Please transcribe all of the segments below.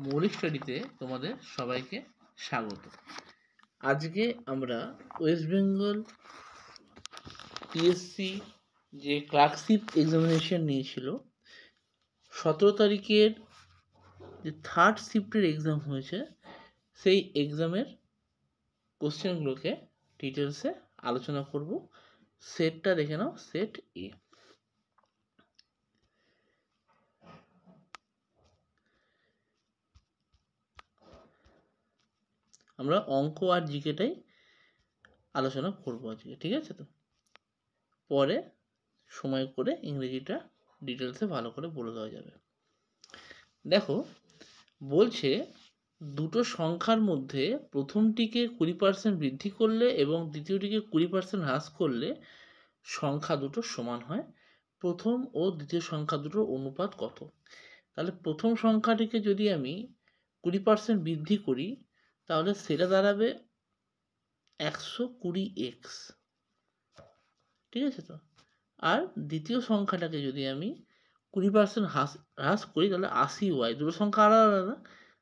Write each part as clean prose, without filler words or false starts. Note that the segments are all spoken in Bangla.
মৌলিক স্টাডিতে তোমাদের সবাইকে স্বাগত। আজকে আমরা ওয়েস্ট বেঙ্গল পিএসসি যে ক্লার্কশিপ এক্সামিনেশন নিয়েছিল 17 তারিখের যে থার্ড শিফটের এক্সাম হয়েছে, সেই এক্সামের কোশ্চেনগুলোকে ডিটেলসে আলোচনা করব। সেটটা দেখে নাও, সেট এ। আমরা অঙ্ক আর জিকেটাই আলোচনা করবো আজকে, ঠিক আছে? তো পরে সময় করে ইংরেজিটা ডিটেলসে ভালো করে বলে দেওয়া যাবে। দেখো, বলছে দুটো সংখ্যার মধ্যে প্রথমটিকে 20% বৃদ্ধি করলে এবং দ্বিতীয়টিকে 20% হ্রাস করলে সংখ্যা দুটো সমান হয়। প্রথম ও দ্বিতীয় সংখ্যা দুটোর অনুপাত কত? তাহলে প্রথম সংখ্যাটিকে যদি আমি 20% বৃদ্ধি করি তাহলে সেটা দাঁড়াবে 120x, ঠিক আছে? তো আর দ্বিতীয় সংখ্যাটাকে যদি আমি 20% হ্রাস করি তাহলে 80y। দুটো সংখ্যা আলাদা আলাদা,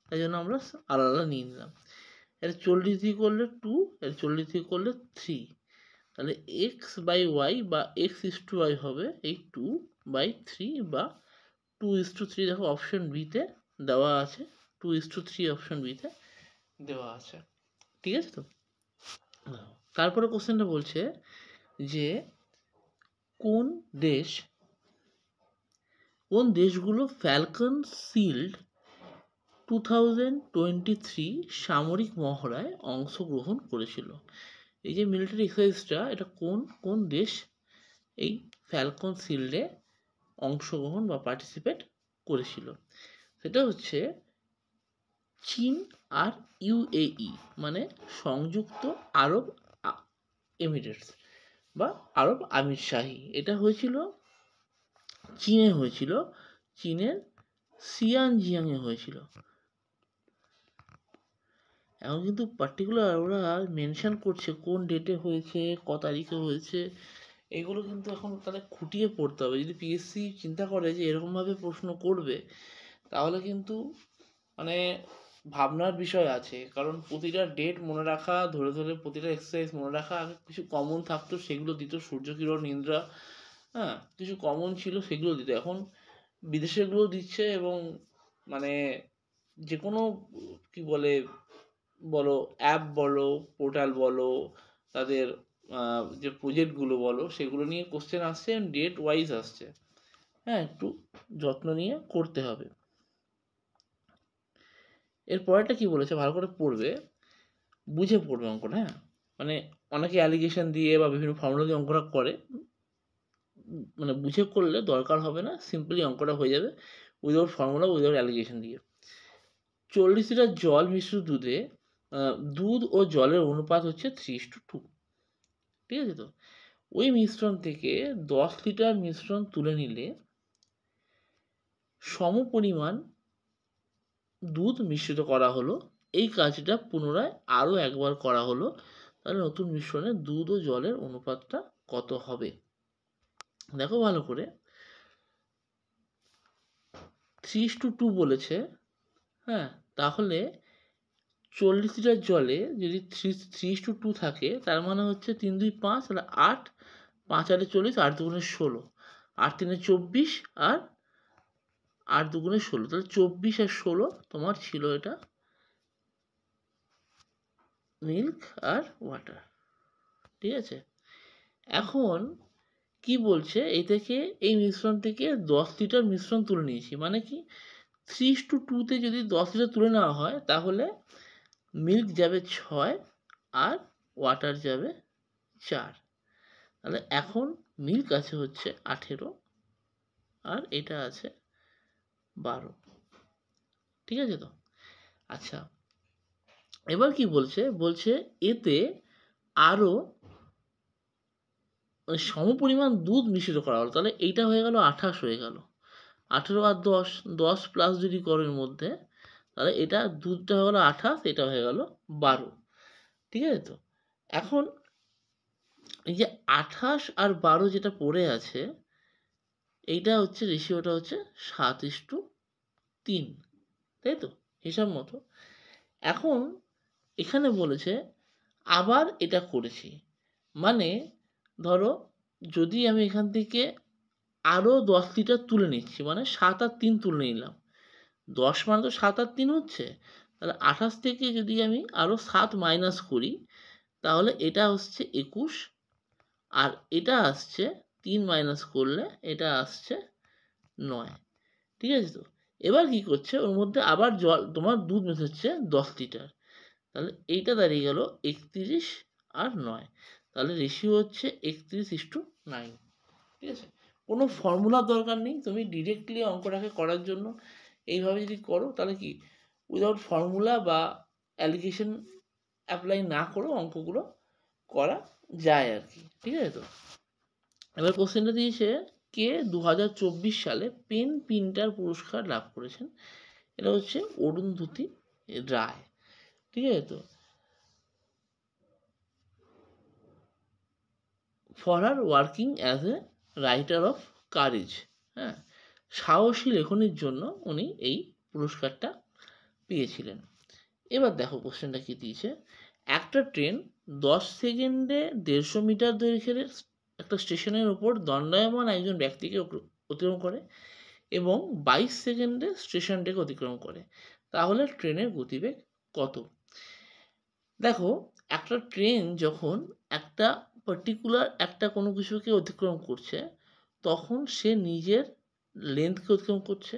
তাই জন্য আমরা আলাদা নিয়ে নিলাম। এর 40 দিয়ে করলে 2, এর 40 দিয়ে করলে 3, তাহলে x/y বা x/y হবে এই 2/3 বা 2:3। দেখো অপশন বিতে দেওয়া আছে, 2:3 অপশন বিতে দেওয়া আছে, ঠিক আছে? তো তারপরে কোশ্চেনটা বলছে যে কোন দেশগুলো ফ্যালকন শিল্ড 2023 সামরিক মহড়ায় অংশগ্রহণ করেছিল। এই যে মিলিটারি এক্সারসাইজটা, এটা কোন দেশ এই ফ্যালকন শিল্ডে অংশগ্রহণ বা পার্টিসিপেট করেছিল? সেটা হচ্ছে চীন আর ইউএই, মানে সংযুক্ত আরব এমিরেটস বা আরব আমিরশাহী। এটা হয়েছিল চীনে, হয়েছিল চীনের সিয়ানজিয়াংয়ে হয়েছিল। এখন কিন্তু পার্টিকুলার ওরা মেনশন করছে কোন ডেটে হয়েছে, ক তারিখে হয়েছে, এগুলো কিন্তু এখন তাহলে খুঁটিয়ে পড়তে হবে। যদি পিএসসি চিন্তা করে যে এরকমভাবে প্রশ্ন করবে, তাহলে কিন্তু মানে ভাবনার বিষয় আছে। কারণ প্রতিটা ডেট মনে রাখা, ধরে ধরে প্রতিটা এক্সারসাইজ মনে রাখা, আগে কিছু কমন থাকতো সেগুলো দিত, সূর্যকিরণ, নিদ্রা, হ্যাঁ কিছু কমন ছিল সেগুলো দিত। এখন বিদেশেরগুলো দিচ্ছে এবং মানে যে কোনো কি বলো অ্যাপ বলো, পোর্টাল বলো, তাদের যে প্রজেক্টগুলো বলো, সেগুলো নিয়ে কোশ্চেন আসছে, ডেট ওয়াইজ আসছে। হ্যাঁ, একটু যত্ন নিয়ে করতে হবে। এর পরেরটা কি বলেছে ভালো করে পড়বে, বুঝে পড়বে অঙ্কটা। হ্যাঁ, মানে অনেকে অ্যালিগেশন দিয়ে বা বিভিন্ন ফর্মুলা দিয়ে অঙ্কটা করে, মানে বুঝে করলে দরকার হবে না, সিম্পলি অঙ্কটা হয়ে যাবে উইদাউট ফর্মুলা, উইদাউট অ্যালিগেশন দিয়ে। 40 লিটার জল মিশ্রিত দুধে দুধ ও জলের অনুপাত হচ্ছে 3:2, ঠিক আছে? তো ওই মিশ্রণ থেকে 10 লিটার মিশ্রণ তুলে নিলে সমপরিমাণ দুধ মিশ্রিত করা হলো। এই কাজটা পুনরায় আরও একবার করা হলো, তাহলে নতুন মিশ্রণে দুধ ও জলের অনুপাতটা কত হবে? দেখো ভালো করে, 3:2 বলেছে। হ্যাঁ, তাহলে 40 লিটার জলে যদি 3:2 থাকে, তার মানে হচ্ছে 3 2 5, তাহলে 8, 5 8 40, 8 2 16, 8 3 24, আর 8 2 16, তাহলে 24 আর 16 তোমার ছিল এটা মিল্ক আর ওয়াটার, ঠিক আছে? এখন কি বলছে, এই থেকে এই মিশ্রণ থেকে 10 লিটার মিশ্রণ তুলে নিয়েছি, মানে কি 3:2 যদি 10 লিটার তুলে নেওয়া হয়, তাহলে মিল্ক যাবে 6 আর ওয়াটার যাবে 4। তাহলে এখন মিল্ক আছে হচ্ছে 18 আর এটা আছে 12, ঠিক আছে? তো আচ্ছা, এবার কি বলছে এতে আরো সমপরিমাণ দুধ মিশ্রিত করা হলো, তাহলে এইটা হয়ে গেল 28 হয়ে গেল। 18 আর 10 প্লাস যদি করের মধ্যে, তাহলে এটা দুধটা হয়ে গেল 28, এটা হয়ে গেল 12, ঠিক আছে? তো এখন এই যে 28 আর 12 যেটা পড়ে আছে, এইটা হচ্ছে রেশিওটা হচ্ছে 7:3, তাই তো? হিসাব মতো। এখন এখানে বলেছে আবার এটা করেছি, মানে ধরো যদি আমি এখান থেকে আরও 10 লিটার তুলে নিচ্ছি, মানে 7 আর 3 তুলে নিলাম, 10 মানে তো 7 আর 3 হচ্ছে, তাহলে 28 থেকে যদি আমি আরও 7 মাইনাস করি, তাহলে এটা হচ্ছে 21, আর এটা আসছে 3 মাইনাস করলে এটা আসছে 9। ঠিক আছে তো? এবার কি করছে, ওর মধ্যে আবার জল তোমার দুধ মেশাচ্ছে 10 লিটার, তাহলে এইটা দাঁড়িয়ে গেল 31 আর 9, তাহলে রেশিও হচ্ছে 31:9। ঠিক আছে? কোনো ফর্মুলার দরকার নেই, তুমি ডিরেক্টলি অঙ্কটাকে করার জন্য এইভাবে যদি করো তাহলে কি উইদাউট ফর্মুলা বা অ্যালিগেশন অ্যাপ্লাই না করেও অঙ্কগুলো করা যায় আর কি। ঠিক আছে তো? এবার কোশ্চেনটা দিয়েছে কে 2024 সালে পেন প্রিন্টার পুরস্কার লাভ করেছেন। এটা হচ্ছে অরুন্ধতী রায়। ঠিক আছে তো? For her working as a writer of courage, হ্যাঁ, সাহসী লেখনির জন্য উনি এই পুরস্কারটা পেয়েছিলেন। এবার দেখো কোশ্চেনটা কি দিয়েছে, একটা ট্রেন 10 সেকেন্ডে 150 মিটার দৈর্ঘ্যের একটা স্টেশনের উপর দণ্ডায়মান একজন ব্যক্তিকে অতিক্রম করে এবং 22 সেকেন্ডে স্টেশনটাকে অতিক্রম করে, তাহলে ট্রেনের গতিবেগ কত? দেখো, একটা ট্রেন যখন একটা পার্টিকুলার একটা কোনো কিছুকে অতিক্রম করছে, তখন সে নিজের লেন্থকে অতিক্রম করছে,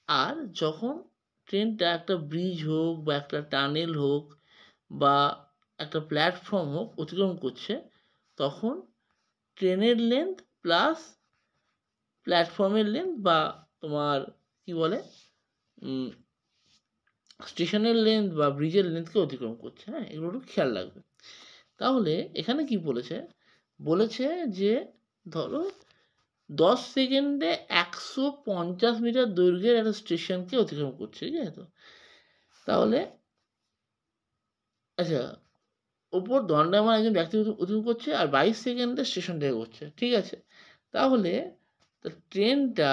আর যখন ট্রেনটা একটা ব্রিজ হোক বা একটা টানেল হোক বা একটা প্ল্যাটফর্ম হোক অতিক্রম করছে, তখন ট্রেনের লেন্থ প্লাস প্ল্যাটফর্মের লেন্থ বা তোমার কি বলে স্টেশনের লেন্থ বা ব্রিজের লেন্থকে অতিক্রম করছে। হ্যাঁ, এগুলো একটু খেয়াল রাখবে। তাহলে এখানে কি বলেছে, বলেছে যে ধরো 10 সেকেন্ডে 150 মিটার দৈর্ঘ্যের একটা স্টেশনকে অতিক্রম করছে। ঠিক আছে তো? তাহলে আচ্ছা, ওপর দণ্ডায়মান একজন ব্যক্তি অতিক্রম করছে আর 22 সেকেন্ডে স্টেশন থেকে করছে। ঠিক আছে? তাহলে ট্রেনটা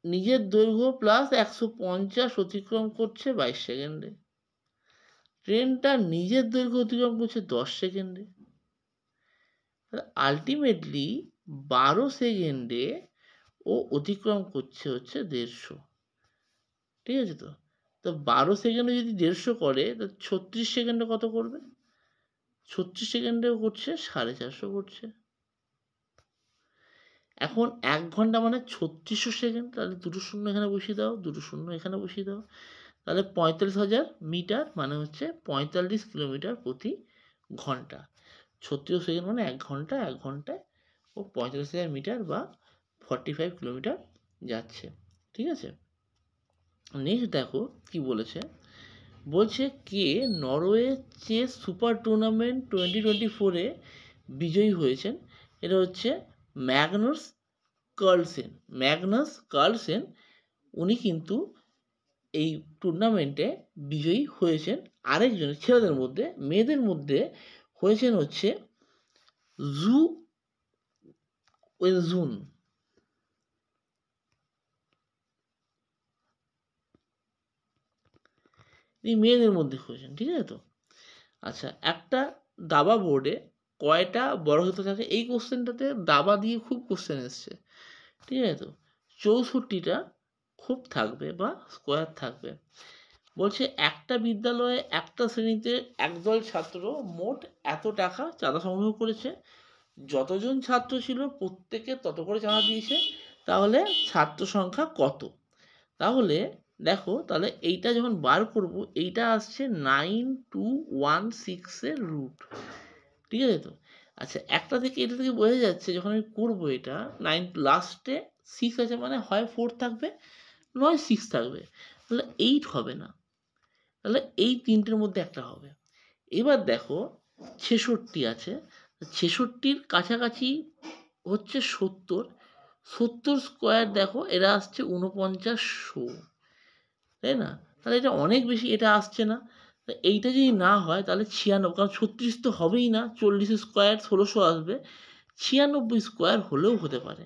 নিজের দৈর্ঘ্য প্লাস 150 অতিক্রম করছে 22 সেকেন্ডে, ট্রেনটা নিজের দৈর্ঘ্য অতিক্রম করছে 10 সেকেন্ডে, আলটিমেটলি 12 সেকেন্ডে ও অতিক্রম করছে হচ্ছে 150। ঠিক আছে তো? তো 12 সেকেন্ডে যদি 150 করে, তো 36 সেকেন্ডে কত করবে? 36 সেকেন্ডেও করছে 450 করছে। এখন 1 ঘন্টা মানে 3600 সেকেন্ড, তাহলে দুটো শূন্য এখানে বসিয়ে দাও, দুটো শূন্য এখানে বসিয়ে দাও, তাহলে 45,000 মিটার মানে হচ্ছে 45 কিলোমিটার প্রতি ঘন্টা। 36 সেকেন্ড মানে 1 ঘন্টা, 1 ঘন্টায় ও 45,000 মিটার বা 45 কিলোমিটার যাচ্ছে। ঠিক আছে? নেক্সট দেখো কি বলেছে, বলছে কে নরওয়ে চেস সুপার টুর্নামেন্ট 2024-এ বিজয়ী হয়েছেন। এটা হচ্ছে ম্যাগনাস কার্লসেন। ম্যাগনাস কার্লসেন উনি কিন্তু এই টুর্নামেন্টে বিজয়ী হয়েছেন। আরেকজন ছেলেদের মধ্যে, মেয়েদের মধ্যে হয়েছেন হচ্ছে জু ওয়েনজুন। এই মেয়েদের মধ্যে হয়েছেন। ঠিক আছে তো? আচ্ছা, একটা দাবা বোর্ডে কয়টা বর্গক্ষেত্র থাকে? এই কোশ্চেনটাতে দাবা দিয়ে খুব কোশ্চেন এসছে। ঠিক আছে তো? 64টা খুব থাকবে বা স্কোয়ার থাকবে। বলছে একটা বিদ্যালয়ে একটা শ্রেণীতে একদল ছাত্র মোট এত টাকা চাঁদা সংগ্রহ করেছে, যতজন ছাত্র ছিল প্রত্যেকে তত করে চাঁদা দিয়েছে, তাহলে ছাত্র সংখ্যা কত? তাহলে দেখো, তাহলে এইটা যখন বার করব, এইটা আসছে 9216 এর রুট। ঠিক আছে তো? আচ্ছা, একটা থেকে এটা থেকে বোঝা যাচ্ছে যখন আমি করবো এটা 9 লাস্টে 6 আছে, মানে হয় 4 থাকবে নয় 6 থাকবে, তাহলে 8 হবে না, তাহলে এই তিনটের মধ্যে একটা হবে। এবার দেখো 66 আছে, 66-র কাছাকাছি হচ্ছে 70, 70 স্কোয়ার দেখো এরা আসছে 4900, তাই না? তাহলে এটা অনেক বেশি, এটা আসছে না। এইটা যদি না হয় তাহলে 96, কারণ 36 তো হবেই না, 40 স্কোয়ার 1600 আসবে, 96 স্কোয়ার হলেও হতে পারে।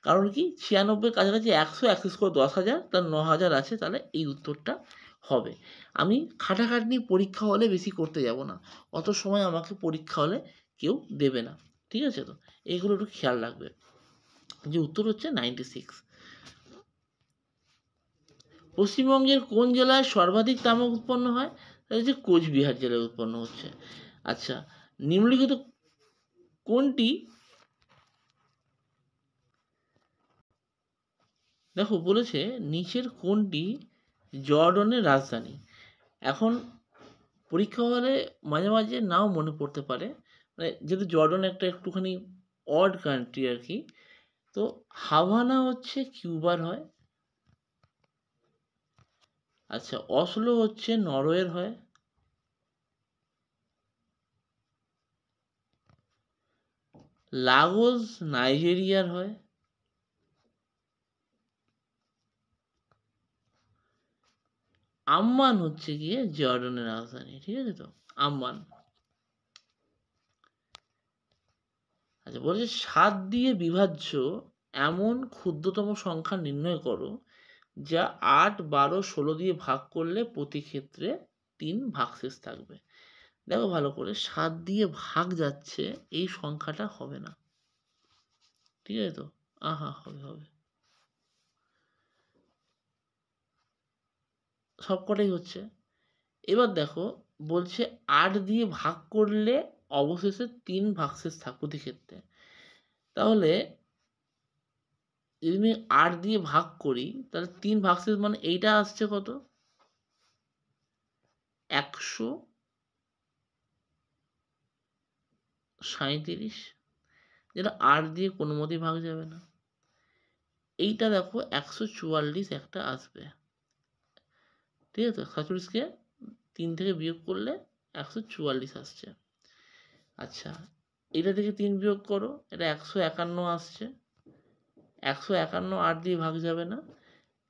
কারণ কি 96 কাছাকাছি 100 স্কোয়ার 10,000, তার 9,000 আছে, তাহলে এই উত্তরটা হবে। আমি খাটাখাটনি পরীক্ষা হলে বেশি করতে যাব না, অত সময় আমাকে পরীক্ষা হলে কেউ দেবে না। ঠিক আছে? তো এইগুলো একটু খেয়াল রাখবে। যে উত্তর হচ্ছে 96। পশ্চিমবঙ্গের কোন জেলায় সর্বাধিক তামাক উৎপন্ন হয়? সেটা হচ্ছে কোচবিহার জেলায় উৎপন্ন হচ্ছে। আচ্ছা, নিম্নলিখিত কোনটি, দেখো বলেছে নিচের কোনটি জর্ডনের রাজধানী? এখন পরীক্ষা হলে মাঝে মাঝে নাও মনে পড়তে পারে, মানে যেহেতু জর্ডন একটা একটুখানি অড কান্ট্রি আর কি। তো হাভানা হচ্ছে কিউবার হয়। আচ্ছা, অসলো হচ্ছে নরওয়ের হয়। লাগোস নাইজেরিয়ার হয়। আম্মান হচ্ছে গিয়ে জর্ডনের রাজধানী। ঠিক আছে? তো আম্মান। আচ্ছা, বলছে 7 দিয়ে বিভাজ্য এমন ক্ষুদ্রতম সংখ্যা নির্ণয় করো যা 8, 12, 16 দিয়ে ভাগ করলে প্রতি ক্ষেত্রে 3 ভাগশেষ থাকবে। দেখো ভালো করে, 7 দিয়ে ভাগ যাচ্ছে, এই সংখ্যাটা হবে না। ঠিক আছে? তো হবে হবে, সবকটাই হচ্ছে। এবার দেখো, বলছে 8 দিয়ে ভাগ করলে অবশেষে 3 ভাগশেষ প্রতি ক্ষেত্রে। তাহলে যদি আমি 8 দিয়ে ভাগ করি, তাহলে 3 ভাগশেষ মানে এইটা আসছে কত? 137, যেটা 8 দিয়ে কোনো মতেই ভাগ যাবে না। এইটা দেখো 144 একটা আসবে। ঠিক আছে? 47কে 3 থেকে বিয়োগ করলে 144 আসছে। আচ্ছা, এটা থেকে 3 বিয়োগ করো, এটা 151 আসছে। 151 8 দিয়ে ভাগ যাবে না।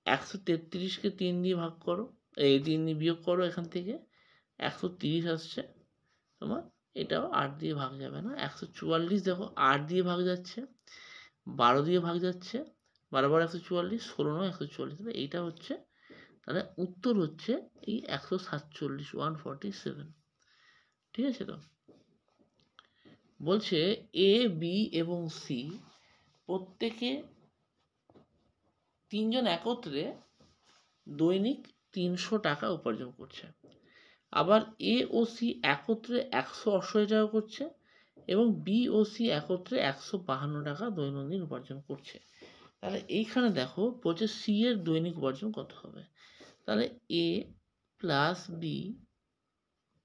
133কে 3 দিয়ে ভাগ করো, এই 3 দিয়ে বিয়োগ করো, এখান থেকে 130 আসছে তোমার। এটাও 8 দিয়ে ভাগ যাবে না। 144 দেখো 8 দিয়ে ভাগ যাচ্ছে, 12 দিয়ে ভাগ যাচ্ছে, 12 বার 144, 16 নয় 144। তাহলে এইটা হচ্ছে, তাহলে উত্তর হচ্ছে এই 147, 147। ঠিক আছে? তো বলছে এ, বি এবং সি প্রত্যেকে 3 জন একত্রে দৈনিক 300 টাকা উপার্জন করছে। আবার এ ও সি একত্রে 168 টাকা করছে এবং বি ও সি একত্রে 152 টাকা দৈনন্দিন উপার্জন করছে। তাহলে এইখানে দেখো বলছে সি এর দৈনিক উপার্জন কত হবে। তাহলে A plus B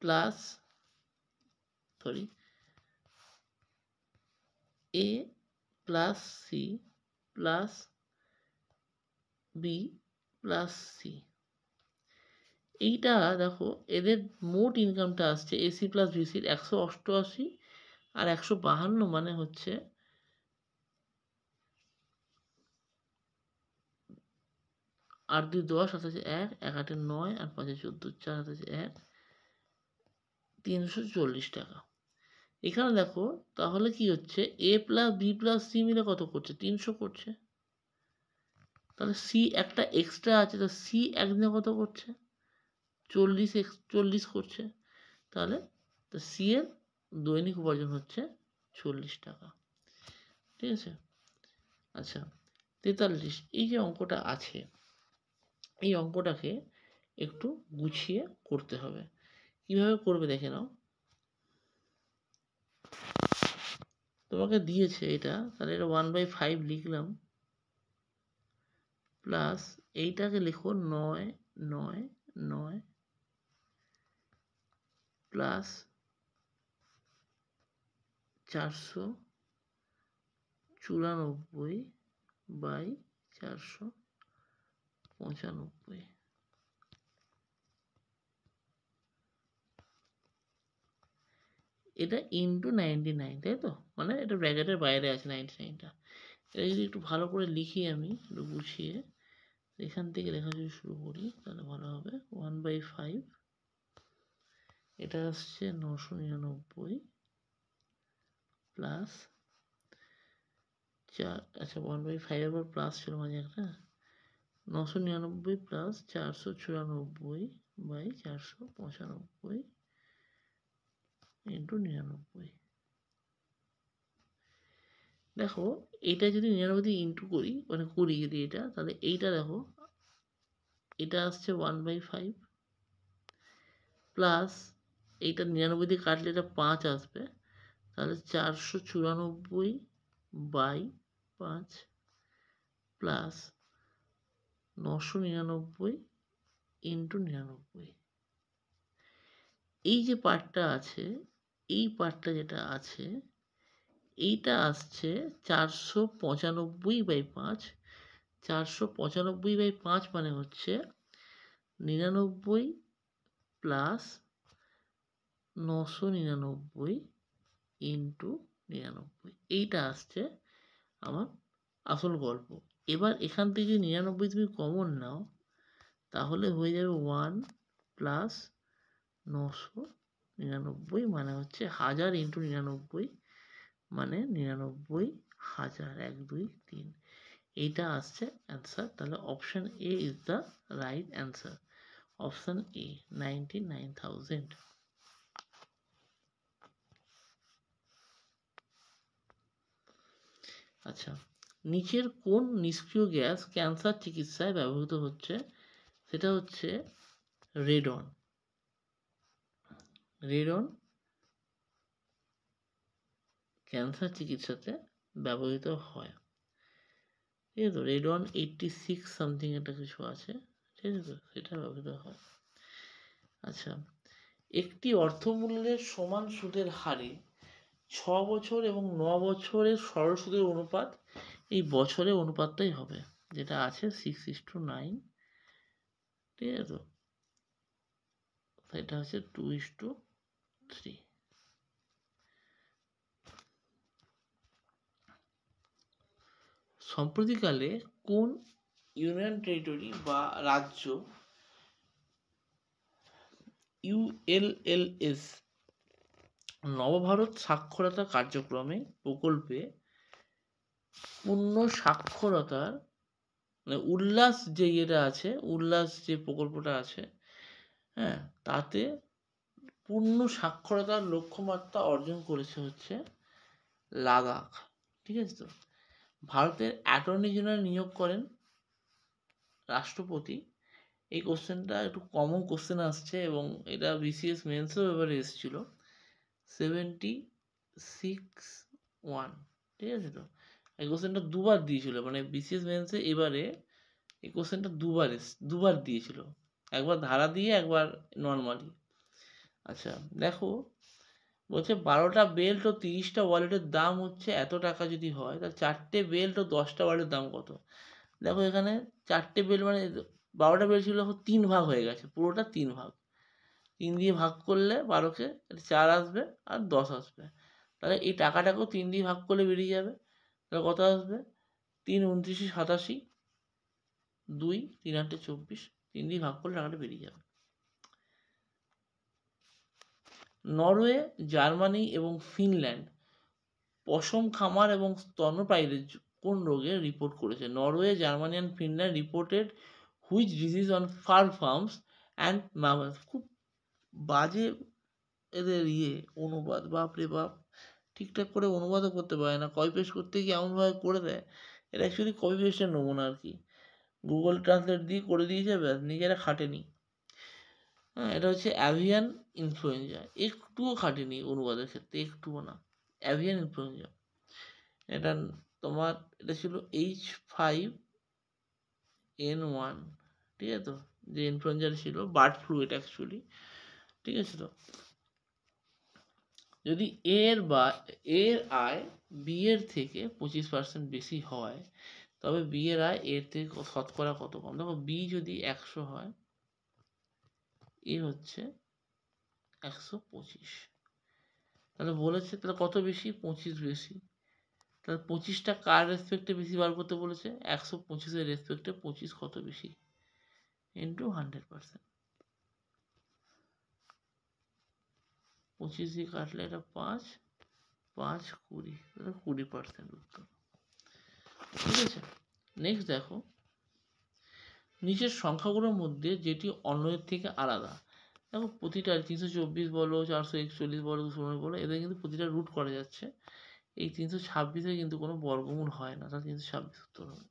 plus, sorry, A plus C plus B plus C, এইটা দেখো এদের মোট ইনকামটা আসছে এসি প্লাস বিসির 188 আর 152, মানে হচ্ছে 8 2 10, 7 1, 1 8 9 আর 5 14, 4 7 1, 340 টাকা। এখানে দেখো তাহলে কি হচ্ছে, এ প্লাস বি প্লাস সি মিলে কত করছে? 300 করছে। তাহলে সি একটা এক্সট্রা আছে, তো সি একদিনে কত করছে? 40 করছে। তাহলে তো সি এর দৈনিক উপার্জন হচ্ছে 40 টাকা। ঠিক আছে? আচ্ছা, 43, এই যে অঙ্কটা আছে, এই অঙ্কটাকে একটু গুছিয়ে করতে হবে। কিভাবে করবে দেখে নাও। তোমাকে দিয়েছে এটা, তাহলে এটা 1/5 লিখলাম, প্লাস এইটাকে লিখো 9 9 9 প্লাস 494/495। এটা ইন্টু 99, তাই তো? মানে এটা ব্র্যাকেটের বাইরে আছে 99টা। এটা যদি একটু ভালো করে লিখি আমি একটু গুছিয়ে, এখান থেকে লেখা যদি শুরু করি তাহলে ভালো হবে। 1/5, এটা আসছে 999 প্লাস 4, আচ্ছা 1/5 এর পর প্লাস ছিল মাঝে একটা, 999 প্লাস 494 বাই 495 ইন্টু 99। দেখো এটা যদি 99 দিয়ে ইন্টু করি মানে করি যদি এটা, তাহলে এইটা দেখো এটা আসছে 1/5 প্লাস এইটা 99 দিয়ে কাটলে এটা 5 আসবে, তাহলে 494 বাই 5 প্লাস 999 ইন্টু 99। এই যে পার্টটা আছে, এই পার্টটা যেটা আছে এইটা আসছে 495/5। 495/5 মানে হচ্ছে 99 প্লাস 999 ইন্টু 99। এইটা আসছে আমার আসল গল্প। এবার এখান থেকে যদি 99 তুমি কমন নাও তাহলে হয়ে যাবে 1 প্লাস 999 মানে হচ্ছে 1000 ইন্টু 99 মানে 99,000। 1 2 3 এইটা আসছে অ্যান্সার। তাহলে option A is the right answer. Option A 99,000। আচ্ছা, নিচের কোন নিষ্ক্রিয় গ্যাস ক্যান্সার চিকিৎসায় ব্যবহৃত হচ্ছে? সেটা হচ্ছে রেডন। রেডন ক্যান্সার চিকিৎসাতে ব্যবহৃত হয়। ঠিক আছে তো, রেডন 86 সামথিং একটা কিছু আছে, ঠিক আছে তো, সেটা ব্যবহৃত হয়। আচ্ছা, একটি অর্থমূল্যের সমান সুদের হারে 6 বছর এবং 9 বছরের সরল সুদের অনুপাত, এই বছরের অনুপাতটাই হবে, যেটা আছে 6:9। ঠিক আছে তো, সেটা হচ্ছে 2:3। সম্প্রতিকালে কোন ইউনিয়ন টেরিটরি বা রাজ্য ULLS নবভারত সাক্ষরতা কার্যক্রমে প্রকল্পে পূর্ণ সাক্ষরতার মানে উল্লাস যে ইয়েটা আছে, উল্লাস যে প্রকল্পটা আছে, হ্যাঁ, তাতে পূর্ণ সাক্ষরতার লক্ষ্যমাত্রা অর্জন করেছে হচ্ছে লাদাখ। ঠিক আছে তো, ভারতের অ্যাটর্নি জেনারেল নিয়োগ করেন রাষ্ট্রপতি। এই কোশ্চেনটা একটু কমন কোশ্চেন আসছে এবং এটা BCS মেন্সেও এবারে এসেছিল। 76-1। ঠিক আছে তো, এই কোশ্চেনটা দুবার দিয়েছিল, মানে BCS মেন্সে এবারে এই কোশ্চেনটা দুবার দিয়েছিল, একবার ধারা দিয়ে একবার নর্মালি। আচ্ছা দেখো, বলছে 12টা বেল্ট ও 30টা ওয়ালেটের দাম হচ্ছে এত টাকা যদি হয়, তাহলে 4টে বেল্ট ও 10টা ওয়ালেটের দাম কত? দেখো এখানে 4টে বেল্ট মানে 12টা বেল্ট ছিল, 3 ভাগ হয়ে গেছে, পুরোটা 3 ভাগ। 3 দিয়ে ভাগ করলে 12কে 4 আসবে আর 10 আসবে, তাহলে এই টাকাটাকেও 3 দিয়ে ভাগ করলে বেরিয়ে যাবে। তাহলে কত আসবে? 3 29 87, 2 3 8 24, 3 দিয়ে ভাগ করলে টাকাটা বেরিয়ে যাবে। নরওয়ে, জার্মানি এবং ফিনল্যান্ড পশম খামার এবং স্তন্যপায়ীদের কোন রোগে রিপোর্ট করেছে? Norway, Germany and Finland reported which disease on fur farms and mammals. খুব বাজে এদের অনুবাদ, বাপরে বাপ, ঠিকঠাক করে অনুবাদও করতে পারে না, কপি পেস্ট করতে গিয়ে এমনভাবে করে দেয়। এটা অ্যাকচুয়ালি কপি পেস্টের নমুনা আর কি, গুগল ট্রান্সলেট দিয়ে করে দিয়েছে, ব্যাস, নিজেরা খাটেনি। হ্যাঁ, এটা হচ্ছে অ্যাভিয়ান ইনফ্লুয়েঞ্জা, একটুও খাটেনি অনুবাদের ক্ষেত্রে, একটুও না। অ্যাভিয়ান ইনফ্লুয়েঞ্জা, এটা তোমার এটা ছিল H5N1। ঠিক আছে তো, যে ইনফ্লুয়েঞ্জা ছিল বার্ড ফ্লু এটা অ্যাকচুয়ালি। ঠিক আছে তো, যদি এর আয় বি এর থেকে 25% বেশি হয়, তবে বি এর আয় এর থেকে শতকরা কত কম? দেখো বি যদি 100 হয়, এ হচ্ছে 125, তাহলে বলেছে তাহলে কত বেশি? 25 বেশি। তাহলে 25টা কার রেসপেক্টে বেশি বার করতে বলেছে? 125-এর রেসপেক্টে 25 কত বেশি ইন্টু 100%। 25 দিয়ে কাটলে এটা 5, 5 20, তাহলে 20% উত্তর। ঠিক আছে, নেক্সট দেখো, নিচের সংখ্যাগুলোর মধ্যে যেটি অন্যের থেকে আলাদা। দেখো প্রতিটা 324 বলো, 441 বলো, 219 বলো, এদের কিন্তু প্রতিটা রুট করা যাচ্ছে। এই 326 কিন্তু কোনো বর্গমূল হয় না, তাহলে 326 উত্তর হবে।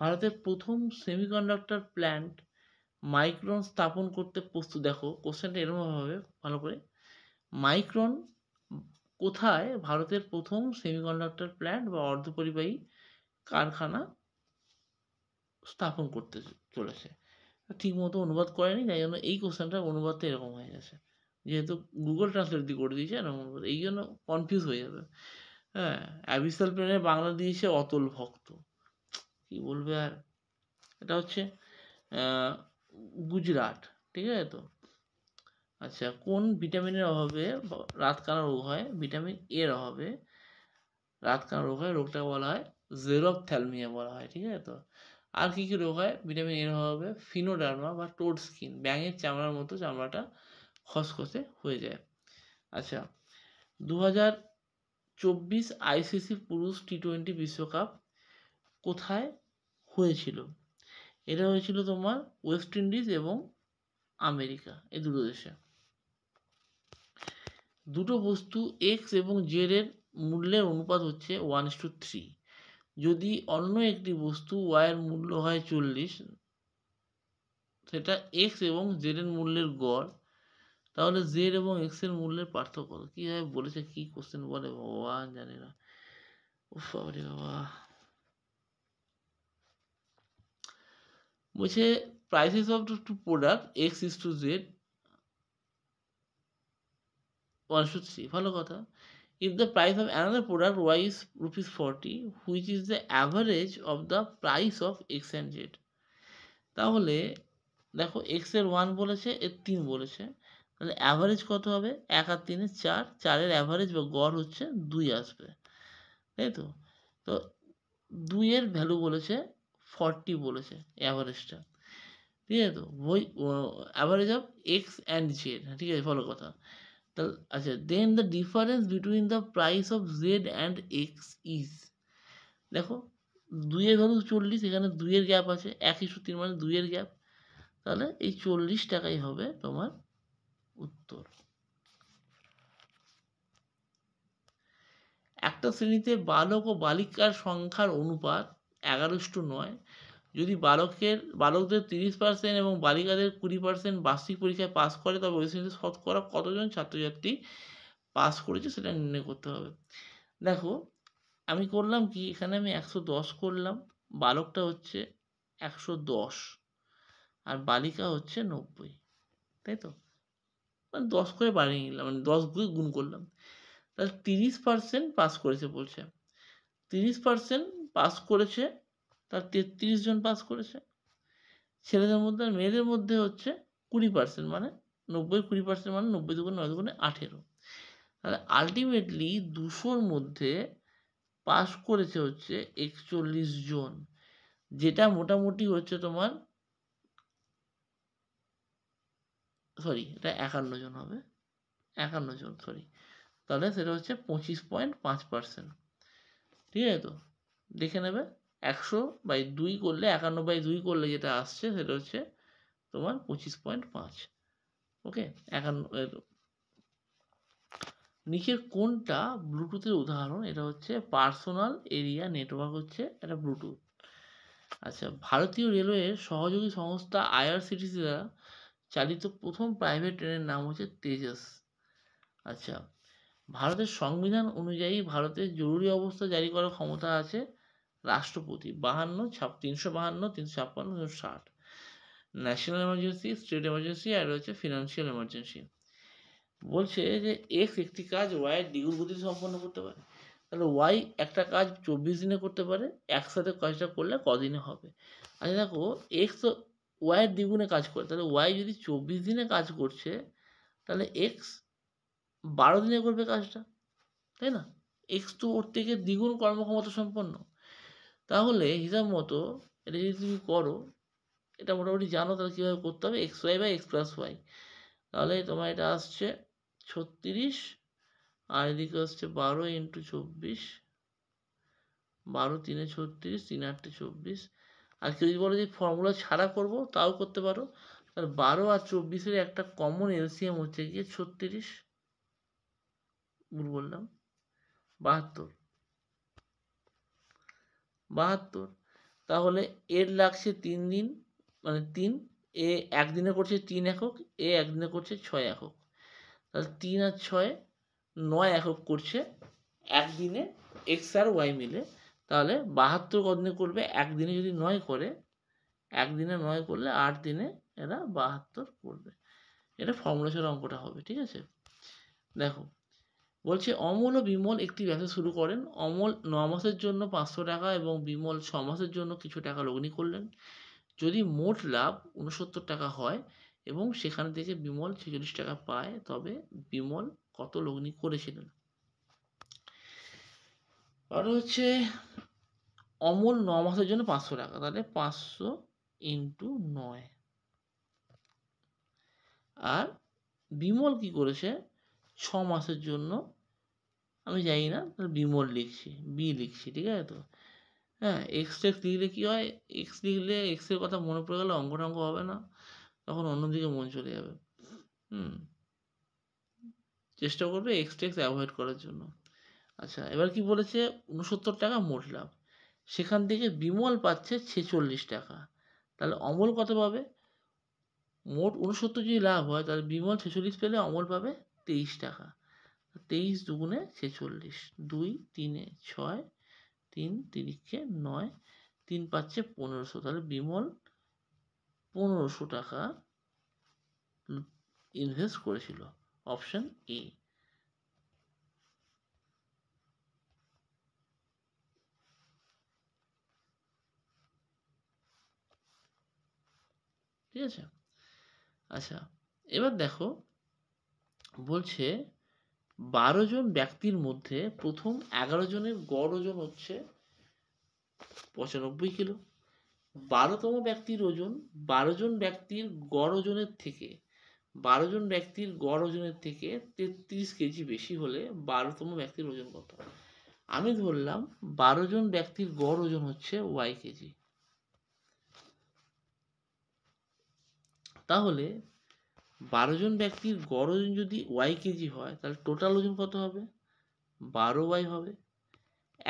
ভারতের প্রথম সেমিকন্ডাক্টর প্ল্যান্ট মাইক্রন স্থাপন করতে প্রস্তুত। দেখো কোশ্চেনটা এরকম হবে ভালো করে, মাইক্রন কোথায় ভারতের প্রথম সেমিকন্ডাক্টর প্ল্যান্ট বা অর্ধপরিবাহী কারখানা স্থাপন করতে চলেছে। ঠিক মতো অনুবাদ করেনি, তাই জন্য এই কোশ্চেনটার অনুবাদটা এরকম হয়ে গেছে, যেহেতু গুগল ট্রান্সলেট দিয়ে করে দিয়েছে এরকম অনুবাদ, এই জন্য কনফিউজ হয়ে যাবে। হ্যাঁ, অ্যাবিসাল প্লেনের বাংলা দিয়েছে অতল ভক্ত, কি বলবে আর। এটা হচ্ছে গুজরাট, ঠিক আছে তো। আচ্ছা, কোন ভিটামিনের অভাবে রাতকানা রোগ হয়? ভিটামিন এর অভাবে রাতকানা রোগ হয়, রোগটাকে বলা হয় জেরপ্থ্যালমিয়া বলা হয়, ঠিক আছে তো। আর কী কী রোগ হয় ভিটামিন এর অভাবে? ফিনোডার্মা বা টোড স্কিন, ব্যাঙের চামড়ার মতো চামড়াটা খসখসে হয়ে যায়। আচ্ছা, 2024 আইসিসি পুরুষ টি-20 বিশ্বকাপ কোথায় হয়েছিল? এটা হয়েছিল তোমার ওয়েস্ট ইন্ডিজ এবং আমেরিকা, এই দুটো দেশে। দুটো বস্তু এক্স এবং জেড এর মূল্যের অনুপাত হচ্ছে 1:3। যদি অন্য একটি বস্তু ওয়াই এর মূল্য হয় 40, সেটা এক্স এবং জেড এর মূল্যের গড়, তাহলে জেড এবং এক্স এর মূল্যের পার্থক্য কত? কীভাবে বলেছে, কী কোশ্চেন বলে ভগবান জানে না। উফ বাবারে বাবা। বলছে prices of two product X is to Z 1:3, ভালো কথা। If the price of another product y is ₹40, which is the average of the price of x and z? তাহলে দেখো x এর 1 বলেছে, এর 3 বলেছে, তাহলে অ্যাভারেজ কত হবে? 1 আর 3 4, 4 এর অ্যাভারেজ বা গড় হচ্ছে 2 আসবে, তাই তো। তো 2 এর ভ্যালু বলেছে 40 বলেছে অ্যাভারেজটা, ঠিক আছে তো। ওই average of X and Z, ঠিক আছে, ভালো কথা। তাহলে আচ্ছা, then the difference between the price of Z and X is. দেখো 2 এর ভ্যালু 40, এখানে 2 এর গ্যাপ আছে, 1:3 মানে 2 এর গ্যাপ, তাহলে এই 40 টাকাই হবে তোমার উত্তর। একটা শ্রেণীতে বালক ও বালিকার সংখ্যার অনুপাত 11:9। যদি বালকদের 30% এবং বালিকাদের 20% বার্ষিক পরীক্ষায় পাস করে, তবে ওই শ্রেণীতে শতকরা কতজন ছাত্রছাত্রী পাস করেছে সেটা নির্ণয় করতে হবে। দেখো আমি করলাম কি, এখানে আমি 110 করলাম, বালকটা হচ্ছে 110 আর বালিকা হচ্ছে 90, তাই তো। মানে 10 করে বাড়িয়ে নিলাম, মানে 10 দিয়ে গুণ করলাম, তাহলে 30% পাস করেছে বলছে। 30% পাস করেছে, তার 33 জন পাস করেছে ছেলেদের মধ্যে, আর মেয়েদের মধ্যে হচ্ছে 20%, মানে 90 20% মানে 90 দুগুণে 9 দুগুণে 18। তাহলে আলটিমেটলি 200-র মধ্যে পাস করেছে হচ্ছে 41 জন, যেটা মোটামুটি হচ্ছে তোমার, সরি এটা 51 জন হবে, 51 জন সরি, তাহলে সেটা হচ্ছে 25.5%, ঠিক আছে তো। দেখে নেবে 100/2 করলে, 51/2 করলে যেটা আসছে সেটা হচ্ছে তোমার 25.5। ওকে, 51। নিচের কোনটা ব্লুটুথের উদাহরণ? এটা হচ্ছে পার্সোনাল এরিয়া নেটওয়ার্ক, হচ্ছে এটা ব্লুটুথ। আচ্ছা, ভারতীয় রেলওয়ের সহযোগী সংস্থা আইআরসিটিসি দ্বারা চালিত প্রথম প্রাইভেট ট্রেনের নাম হচ্ছে তেজস। আচ্ছা, ভারতের সংবিধান অনুযায়ী ভারতের জরুরি অবস্থা জারি করার ক্ষমতা আছে রাষ্ট্রপতি, 352, 356, 360। ন্যাশনাল এমার্জেন্সি, স্টেট এমার্জেন্সি, আর হচ্ছে ফিনান্সিয়াল এমার্জেন্সি। বলছে যে এক্স একটি কাজ ওয়াই এর দ্বিগুণ গতিতে সম্পন্ন করতে পারে, তাহলে ওয়াই একটা কাজ 24 দিনে করতে পারে, একসাথে কাজটা করলে কদিনে হবে? আচ্ছা দেখো, এক্স তো ওয়াইয়ের দ্বিগুণে কাজ করে, তাহলে ওয়াই যদি 24 দিনে কাজ করছে, তাহলে এক্স 12 দিনে করবে কাজটা, তাই না? এক্স তো ওর থেকে দ্বিগুণ কর্মক্ষমতা সম্পন্ন। তাহলে হিসাব মতো এটা যদি তুমি করো, এটা মোটামুটি জানো, তাহলে কীভাবে করতে হবে, x y by x plus y, তাহলে তোমার এটা আসছে 36, আর এদিকে আসছে 12 × 24, 12 3 36, 3 8 24, আর কেউ যদি বলো যে ফর্মুলা ছাড়া করব তাও করতে পারো। তাহলে 12 আর 24-এর একটা কমন এলসিএম হচ্ছে গিয়ে 36, ভুল বললাম, 72, 72। তাহলে এর লাগছে 3 দিন, মানে 3, এ একদিনে করছে 3 একক, এ একদিনে করছে 6 একক। তাহলে 3 আর 6 9 একক করছে একদিনে এক্স আর ওয়াই মিলে। তাহলে 72 কদিনে করবে? একদিনে যদি 9 করে, একদিনে 9 করলে 8 দিনে এরা 72 করবে। এটা ফর্মুলা ছাড়া অঙ্কটা হবে, ঠিক আছে? দেখো বলছে অমল ও বিমল একটি ব্যবসা শুরু করেন। অমল 9 মাসের জন্য 500 টাকা এবং বিমল 6 মাসের জন্য কিছু টাকা লগ্নি করলেন। যদি মোট লাভ 69 টাকা হয় এবং সেখান থেকে বিমল 46 টাকা পায়, তবে বিমল কত লগ্নি করেছিলেন? আর হচ্ছে অমল 9 মাসের জন্য 500 টাকা, তাহলে 500 ইন্টু 9। আর বিমল কি করেছে 6 মাসের জন্য, আমি জানি না, তাহলে বিমল লিখছি, বি লিখছি, ঠিক আছে তো? হ্যাঁ, এক্স টেক্স লিখলে কী হয়, এক্স লিখলে এক্সের কথা মনে পড়ে গেলে অঙ্ক টঙ্ক হবে না, তখন অন্যদিকে মন চলে যাবে। চেষ্টা করবে এক্স টেক্স অ্যাভয়েড করার জন্য। আচ্ছা, এবার কি বলেছে 69 টাকা মোট লাভ, সেখান থেকে বিমল পাচ্ছে 46 টাকা, তাহলে অমল কত পাবে? মোট 69 যদি লাভ হয় তাহলে বিমল 46 পেলে অমল পাবে 23 টাকা। 23 দুগুণে 46, 2 3 6, 3 3 9, 3 পাচ্ছে 1500, তাহলে বিমল 1500 টাকা ইনভেস্ট করেছিল। Option A. ঠিক আছে? আচ্ছা, এবার দেখো বলছে 12 জন ব্যক্তির মধ্যে প্রথম 11 জনের গড় ওজন হচ্ছে 95 কিলো। 12তম ব্যক্তির ওজন 12 জন ব্যক্তির গড় ওজনের থেকে 12 জন ব্যক্তির গড় ওজনের থেকে 33 কেজি বেশি হলে 12তম ব্যক্তির ওজন কত? আমি ধরলাম 12 জন ব্যক্তির গড় ওজন হচ্ছে ওয়াই কেজি। তাহলে 12 জন ব্যক্তির গড় ওজন যদি ওয়াই কেজি হয়, তাহলে টোটাল ওজন কত হবে? 12y হবে।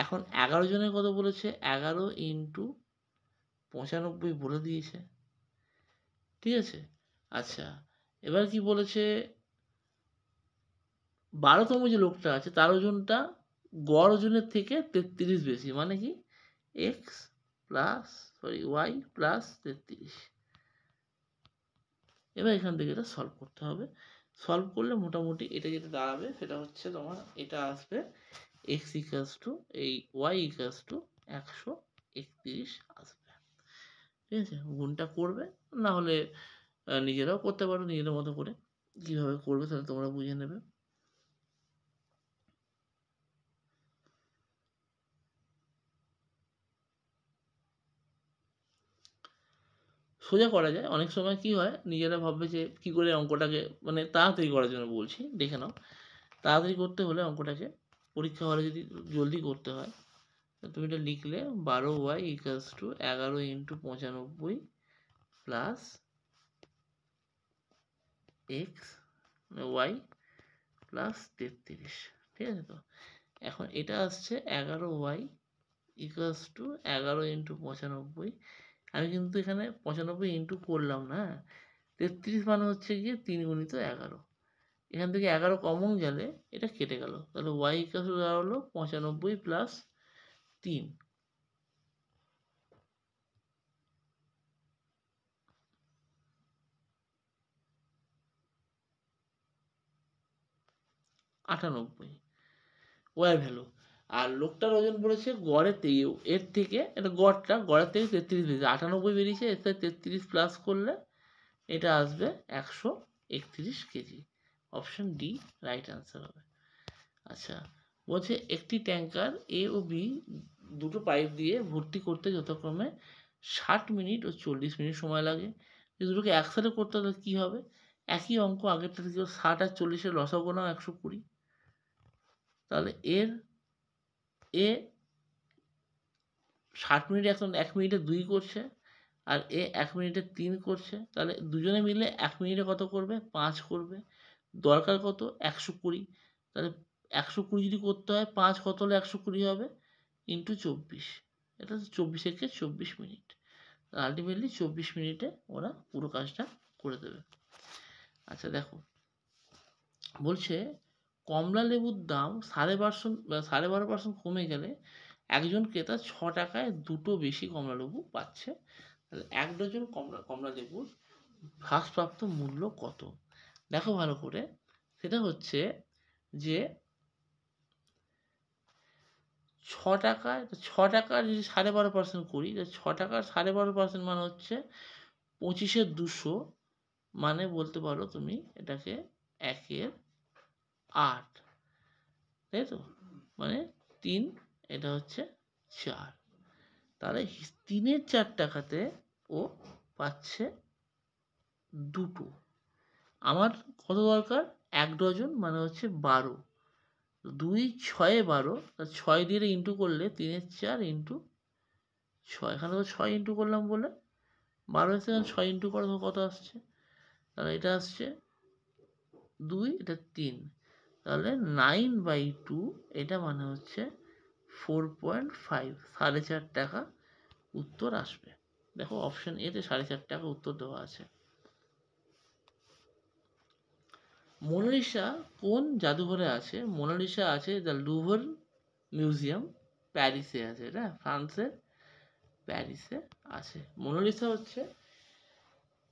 এখন 11 জনের কত বলেছে? 11 ইন্টু 95 বলে দিয়েছে, ঠিক আছে? আচ্ছা, এবার কি বলেছে 12তম যে লোকটা আছে তার ওজনটা গড় ওজনের থেকে 33 বেশি, মানে কি এক্স প্লাস ওয়াই প্লাস 33। এবার এখান থেকে এটা সলভ করতে হবে। সলভ করলে মোটামুটি এটা যেটা দাঁড়াবে সেটা হচ্ছে তোমার এটা আসবে এক্স ইকাস টু এই ওয়াই ইকাস টু 131 আসবে, ঠিক আছে? গুণটা করবে, না হলে নিজেরাও করতে পারো নিজেদের মতো করে, কীভাবে করবে তাহলে তোমরা বুঝে নেবে। সোজা করা যায়, অনেক সময় কি হয় নিজেরা ভাববে যে কী করে অঙ্কটাকে, মানে তাড়াতাড়ি করার জন্য বলছি, দেখে নাও। তাড়াতাড়ি করতে হলে অঙ্কটাকে পরীক্ষা হলে যদি জলদি করতে হয়, তুমি এটা লিখলে 12y equals to 11 into 95 plus x y plus 33, ঠিক আছে তো? এখন এটা আসছে 11y ইকালস টু 11 ইন্টু 95। আমি কিন্তু এখানে 95 ইন্টু করলাম না, 33 মানে হচ্ছে গিয়ে 3 গুণিত 11। এখান থেকে 11 কমন গেলে এটা কেটে গেল, তাহলে ওয়াই ইকালস টু দাঁড়ালো 95 প্লাস 3, 98 ওয়াই ভ্যালু। আর লোকটার ওজন বলেছে গড়ের থেকে, এর থেকে এটা গড়ের থেকে 33 বেরিয়েছে, 98 বেরিয়েছে, এর থেকে 33 প্লাস করলে এটা আসবে 131 KG. Option D right answer হবে। আচ্ছা, বলছে একটি ট্যাঙ্কার এ ও বি দুটো পাইপ দিয়ে ভর্তি করতে যথাক্রমে 60 মিনিট ও 40 মিনিট সময় লাগে। যদি দুটোকে একসাথে করতে হলে কী হবে? একই অঙ্ক আগেরটা ছিল 60 আর 40-এর লসাগু নাও 120। তাহলে এ 60 মিনিট এখন 1 মিনিটে 2 করছে, আর এ 1 মিনিটে 3 করছে, তাহলে দুজনে মিলে 1 মিনিটে কত করবে? 5 করবে। দরকার কত? 120। তাহলে 120 যদি করতে হয় 5 কত হলে 120 হবে? ইন্টু 24। এটা হচ্ছে 24 একে 24 মিনিট। আলটিমেটলি 24 মিনিটে ওরা পুরো কাজটা করে দেবে। আচ্ছা দেখো, বলছে কমলা লেবুর দাম 12.5% কমে গেলে একজন ক্রেতা 6 টাকায় দুটো বেশি কমলা লেবু পাচ্ছে। তাহলে 1 ডজন কমলা লেবুর হ্রাসপ্রাপ্ত মূল্য কত? দেখো ভালো করে, সেটা হচ্ছে যে 6 টাকায় 6 টাকার যদি 12.5% করি, 6 টাকার 12.5% মানে হচ্ছে 25-এর 200, মানে বলতে পারো তুমি এটাকে 1-এর 8, তাই তো? মানে 3, এটা হচ্ছে 4। তাহলে 3-এর 4 টাকাতে ও পাচ্ছে দুটো। আমার কত দরকার? 1 ডজন মানে হচ্ছে 12। 2 6 12, 6 দিয়ে ইন্টু করলে 3-এর 4 ইন্টু 6, এখানে তো 6 ইন্টু করলাম বলে 12 এসে 6 ইন্টু করো তো কত আসছে? তাহলে এটা আসছে 2, এটা 3, তাহলে 9/2, এটা মানে হচ্ছে 4.5, 4.5 টাকা উত্তর আসবে। দেখো অপশন এতে 4.5 টাকা উত্তর দেওয়া আছে। মোনালিসা কোন জাদুঘরে আছে? মোনালিসা আছে দ্য লুভর মিউজিয়াম, প্যারিসে আছে। এটা ফ্রান্সের প্যারিসে আছে। মোনালিসা হচ্ছে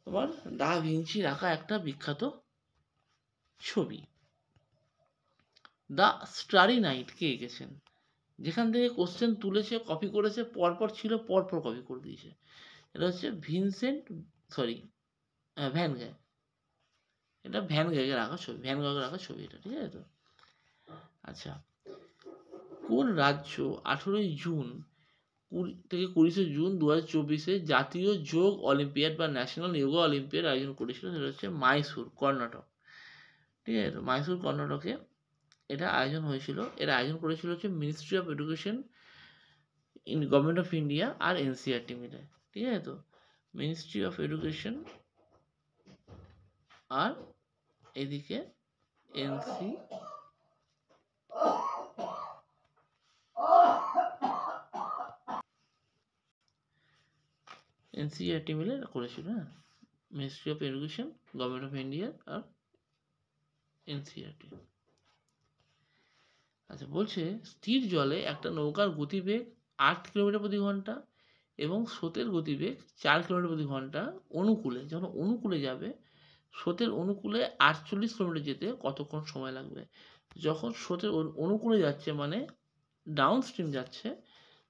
তোমার দা ভিঞ্চির আঁকা একটা বিখ্যাত ছবি। দ্য স্টারি নাইট কে এঁকেছেন? যেখান থেকে কোশ্চেন তুলেছে, কপি করেছে, পরপর ছিল, পরপর কপি করে দিয়েছে। এটা হচ্ছে ভিনসেন্ট, সরি, ভ্যান গ্যাগ। এটা ভ্যান গ্যাগের আঁকা ছবি, ভ্যান গ্যাগের আঁকা ছবি এটা, ঠিক আছে তো? আচ্ছা, কোন রাজ্য 18ই জুন থেকে 20শে জুন 2024 জাতীয় যোগ অলিম্পিয়াড বা ন্যাশনাল যোগা অলিম্পিয়াড আয়োজন করেছিল? সেটা হচ্ছে মাইসুর, কর্ণাটক। ঠিক আছে তো? মাইসুর, কর্ণাটকে এটা আয়োজন হয়েছিল। এর আয়োজন করেছিল হচ্ছে ministry of education in government of India আর এনসিআরটি মিলে। ঠিক আছে তো? মিনিস্ট্রি অফ এডুকেশন আর এদিকে এনসিআরটি মিলে করেছিল। হ্যাঁ, ministry of education, government of India আর এনসিআরটি। আচ্ছা, বলছে স্থির জলে একটা নৌকার গতিবেগ 8 কিলোমিটার প্রতি ঘন্টা এবং স্রোতের গতিবেগ 4 কিলোমিটার প্রতি ঘন্টা অনুকূলে, যখন অনুকূলে যাবে, স্রোতের অনুকূলে 48 কিলোমিটার যেতে কতক্ষণ সময় লাগবে? যখন স্রোতের অনুকূলে যাচ্ছে মানে ডাউন স্ট্রিম যাচ্ছে,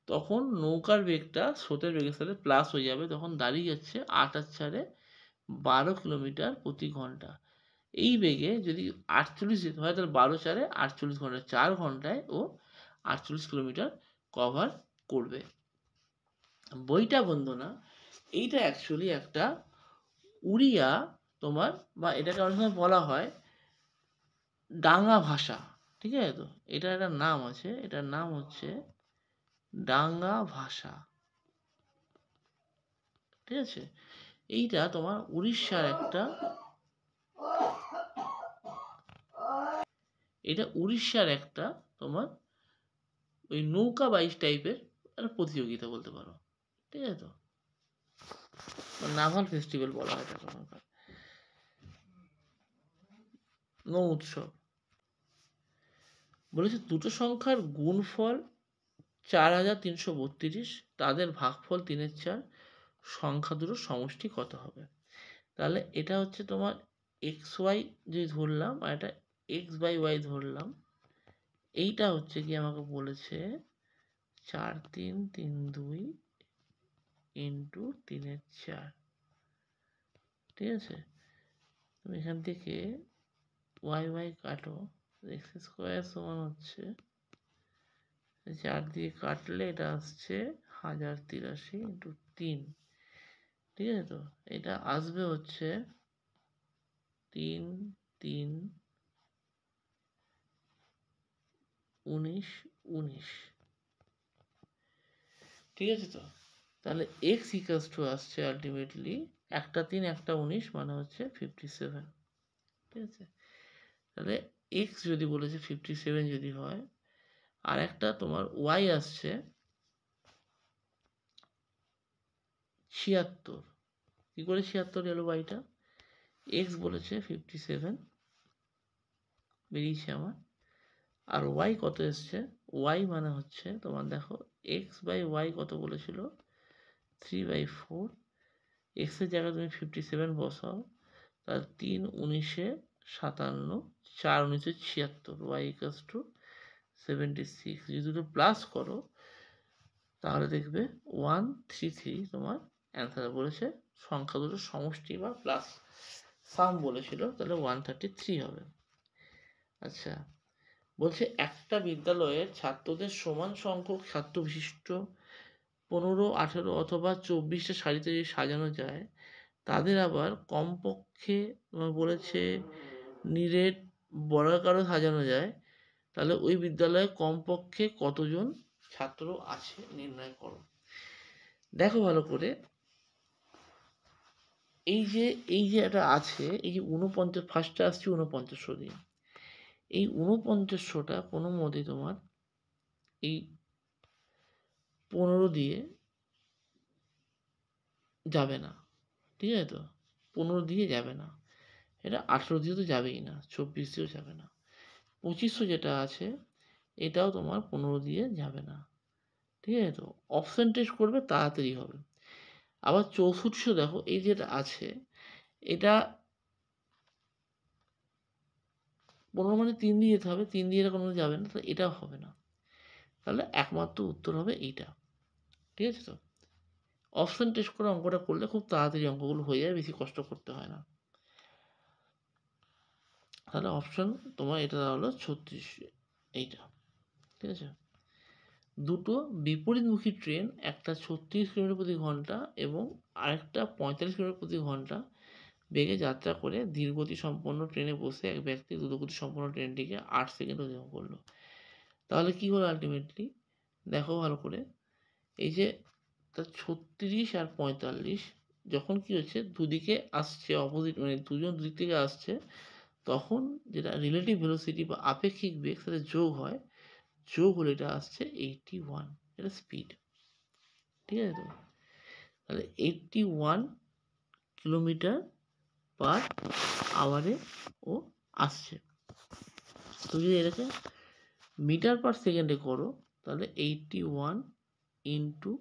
তখন নৌকার বেগটা স্রোতের বেগের সাথে প্লাস হয়ে যাবে, তখন দাঁড়িয়ে যাচ্ছে 8 আর 4-এ 12 কিলোমিটার প্রতি ঘন্টা। এই বেগে যদি 48 যেতে হয়, তাহলে 12 4-এ 48 ঘন্টা, 4 ঘন্টায় ও 48 কিলোমিটার কভার করবে। বইটা বন্ধুরা, এইটা অ্যাকচুয়ালি একটা উড়িয়া তোমার, বা এটাকে অনেক সময় বলা হয় ডাঙ্গা ভাষা। ঠিক আছে তো? এটার একটা নাম আছে, এটার নাম হচ্ছে ডাঙ্গা ভাষা। ঠিক আছে? এইটা তোমার উড়িষ্যার একটা, এটা উড়িষ্যার একটা তোমার ওই নৌকা বাইচ টাইপের একটা প্রতিযোগিতা বলতে পারো। ঠিক আছে তো? নাভাল ফেস্টিভ্যাল বলা হয় এটাকে, নৌ উৎসব। বলেছে দুটো সংখ্যার গুণফল 4332, তাদের ভাগফল 3/4, সংখ্যা দুটোর সমষ্টি কত হবে? তাহলে এটা হচ্ছে তোমার এক্স ওয়াই যদি ধরলাম, আর এটা এক্স বাই ওয়াই ধরলাম। এইটা হচ্ছে কি আমাকে বলেছে 4332 ইন্টু 3/4। ঠিক আছে? তুমি এখান থেকে ওয়াই ওয়াই কাটো, এক্স স্কোয়ার সমান হচ্ছে 4 দিয়ে কাটলে এটা আসছে 1083 ইন্টু 3। ঠিক আছে তো? এটা আসবে হচ্ছে 3 3 19 19। ঠিক আছে তো? তাহলে এক্স ইকুয়ালস টু আসছে আলটিমেটলি একটা 3 একটা 19 মানে হচ্ছে 57। ঠিক আছে, তাহলে এক্স যদি বলেছে 57 যদি হয়, আর একটা তোমার ওয়াই আসছে 76। কী করে 76 এলো ওয়াইটা? এক্স বলেছে 57 বেরিয়েছে আমার, আর ওয়াই কত এসছে? ওয়াই মানে হচ্ছে তোমার দেখো এক্স বাই ওয়াই কত বলেছিল 3/4। এক্সের জায়গায় তুমি 57 বসাও, তাহলে 3 19 57, 4 19 76, ওয়াই ইকুয়ালস টু 76। যদি দুটো প্লাস করো তাহলে দেখবে 133 তোমার অ্যান্সার বলেছে। সংখ্যা দুটো সমষ্টি বা প্লাস সাম বলেছিল, তাহলে 133 হবে। আচ্ছা, বলছে একটা বিদ্যালয়ের ছাত্রদের সমান সংখ্যক ছাত্র বিশিষ্ট 15, 18 অথবা 24টা সারিতে যদি সাজানো যায়, তাদের আবার কমপক্ষে বলেছে নিরেট বর্গাকারও সাজানো যায়, তাহলে ওই বিদ্যালয়ে কমপক্ষে কতজন ছাত্র আছে নির্ণয় করো। দেখো ভালো করে, এই যে এটা আছে, এই যে 49 ফার্স্টে আসছে 4900 দিয়ে, এই 4900টা কোনো মতেই তোমার এই 15 দিয়ে যাবে না। ঠিক আছে তো, 15 দিয়ে যাবে না, এটা 18 দিয়ে তো যাবেই না, 24 দিয়েও যাবে না। 2500 যেটা আছে এটাও তোমার 15 দিয়ে যাবে না। ঠিক আছে তো, অপশান টেস্ট করবে তাড়াতাড়ি হবে। আবার 6400 দেখো, এই যেটা আছে এটা 15 মানে 3 দিয়ে যেতে হবে, 3 দিয়ে এটা কোনো যাবে না, তাহলে এটাও হবে না। তাহলে একমাত্র উত্তর হবে এইটা। ঠিক আছে তো, অপশান টেস্ট করে অঙ্কটা করলে খুব তাড়াতাড়ি অঙ্কগুলো হয়ে যায়, বেশি কষ্ট করতে হয় না। তাহলে অপশান তোমার এটা হলো 36, এইটা। ঠিক আছে, দুটো বিপরীতমুখী ট্রেন, একটা 36 কিলোমিটার প্রতি ঘন্টা এবং আরেকটা 45 কিলোমিটার প্রতি ঘন্টা বেগে যাত্রা করে ধীরগতি সম্পন্ন ট্রেনে বসে এক ব্যক্তি দ্রুতগতি সম্পন্ন ট্রেনটিকে 8 সেকেন্ড অতিক্রম করলো। তাহলে কী হলো আলটিমেটলি? দেখো ভালো করে, এই যে তার 36 আর 45 যখন কী হচ্ছে দুদিকে আসছে অপোজিট, মানে দুজন দুদিক থেকে আসছে, তখন যেটা রিলেটিভ ভেলোসিটি বা আপেক্ষিক বেগ সেটা যোগ হয়, যোগ হলে এটা আসছে 81, এটা স্পিড। ঠিক আছে তো, তাহলে 81 কিলোমিটার পার আওয়ারে ও আসছে। তুমি যদি এটাকে মিটার পার সেকেন্ডে করো তাহলে 81 ইন্টু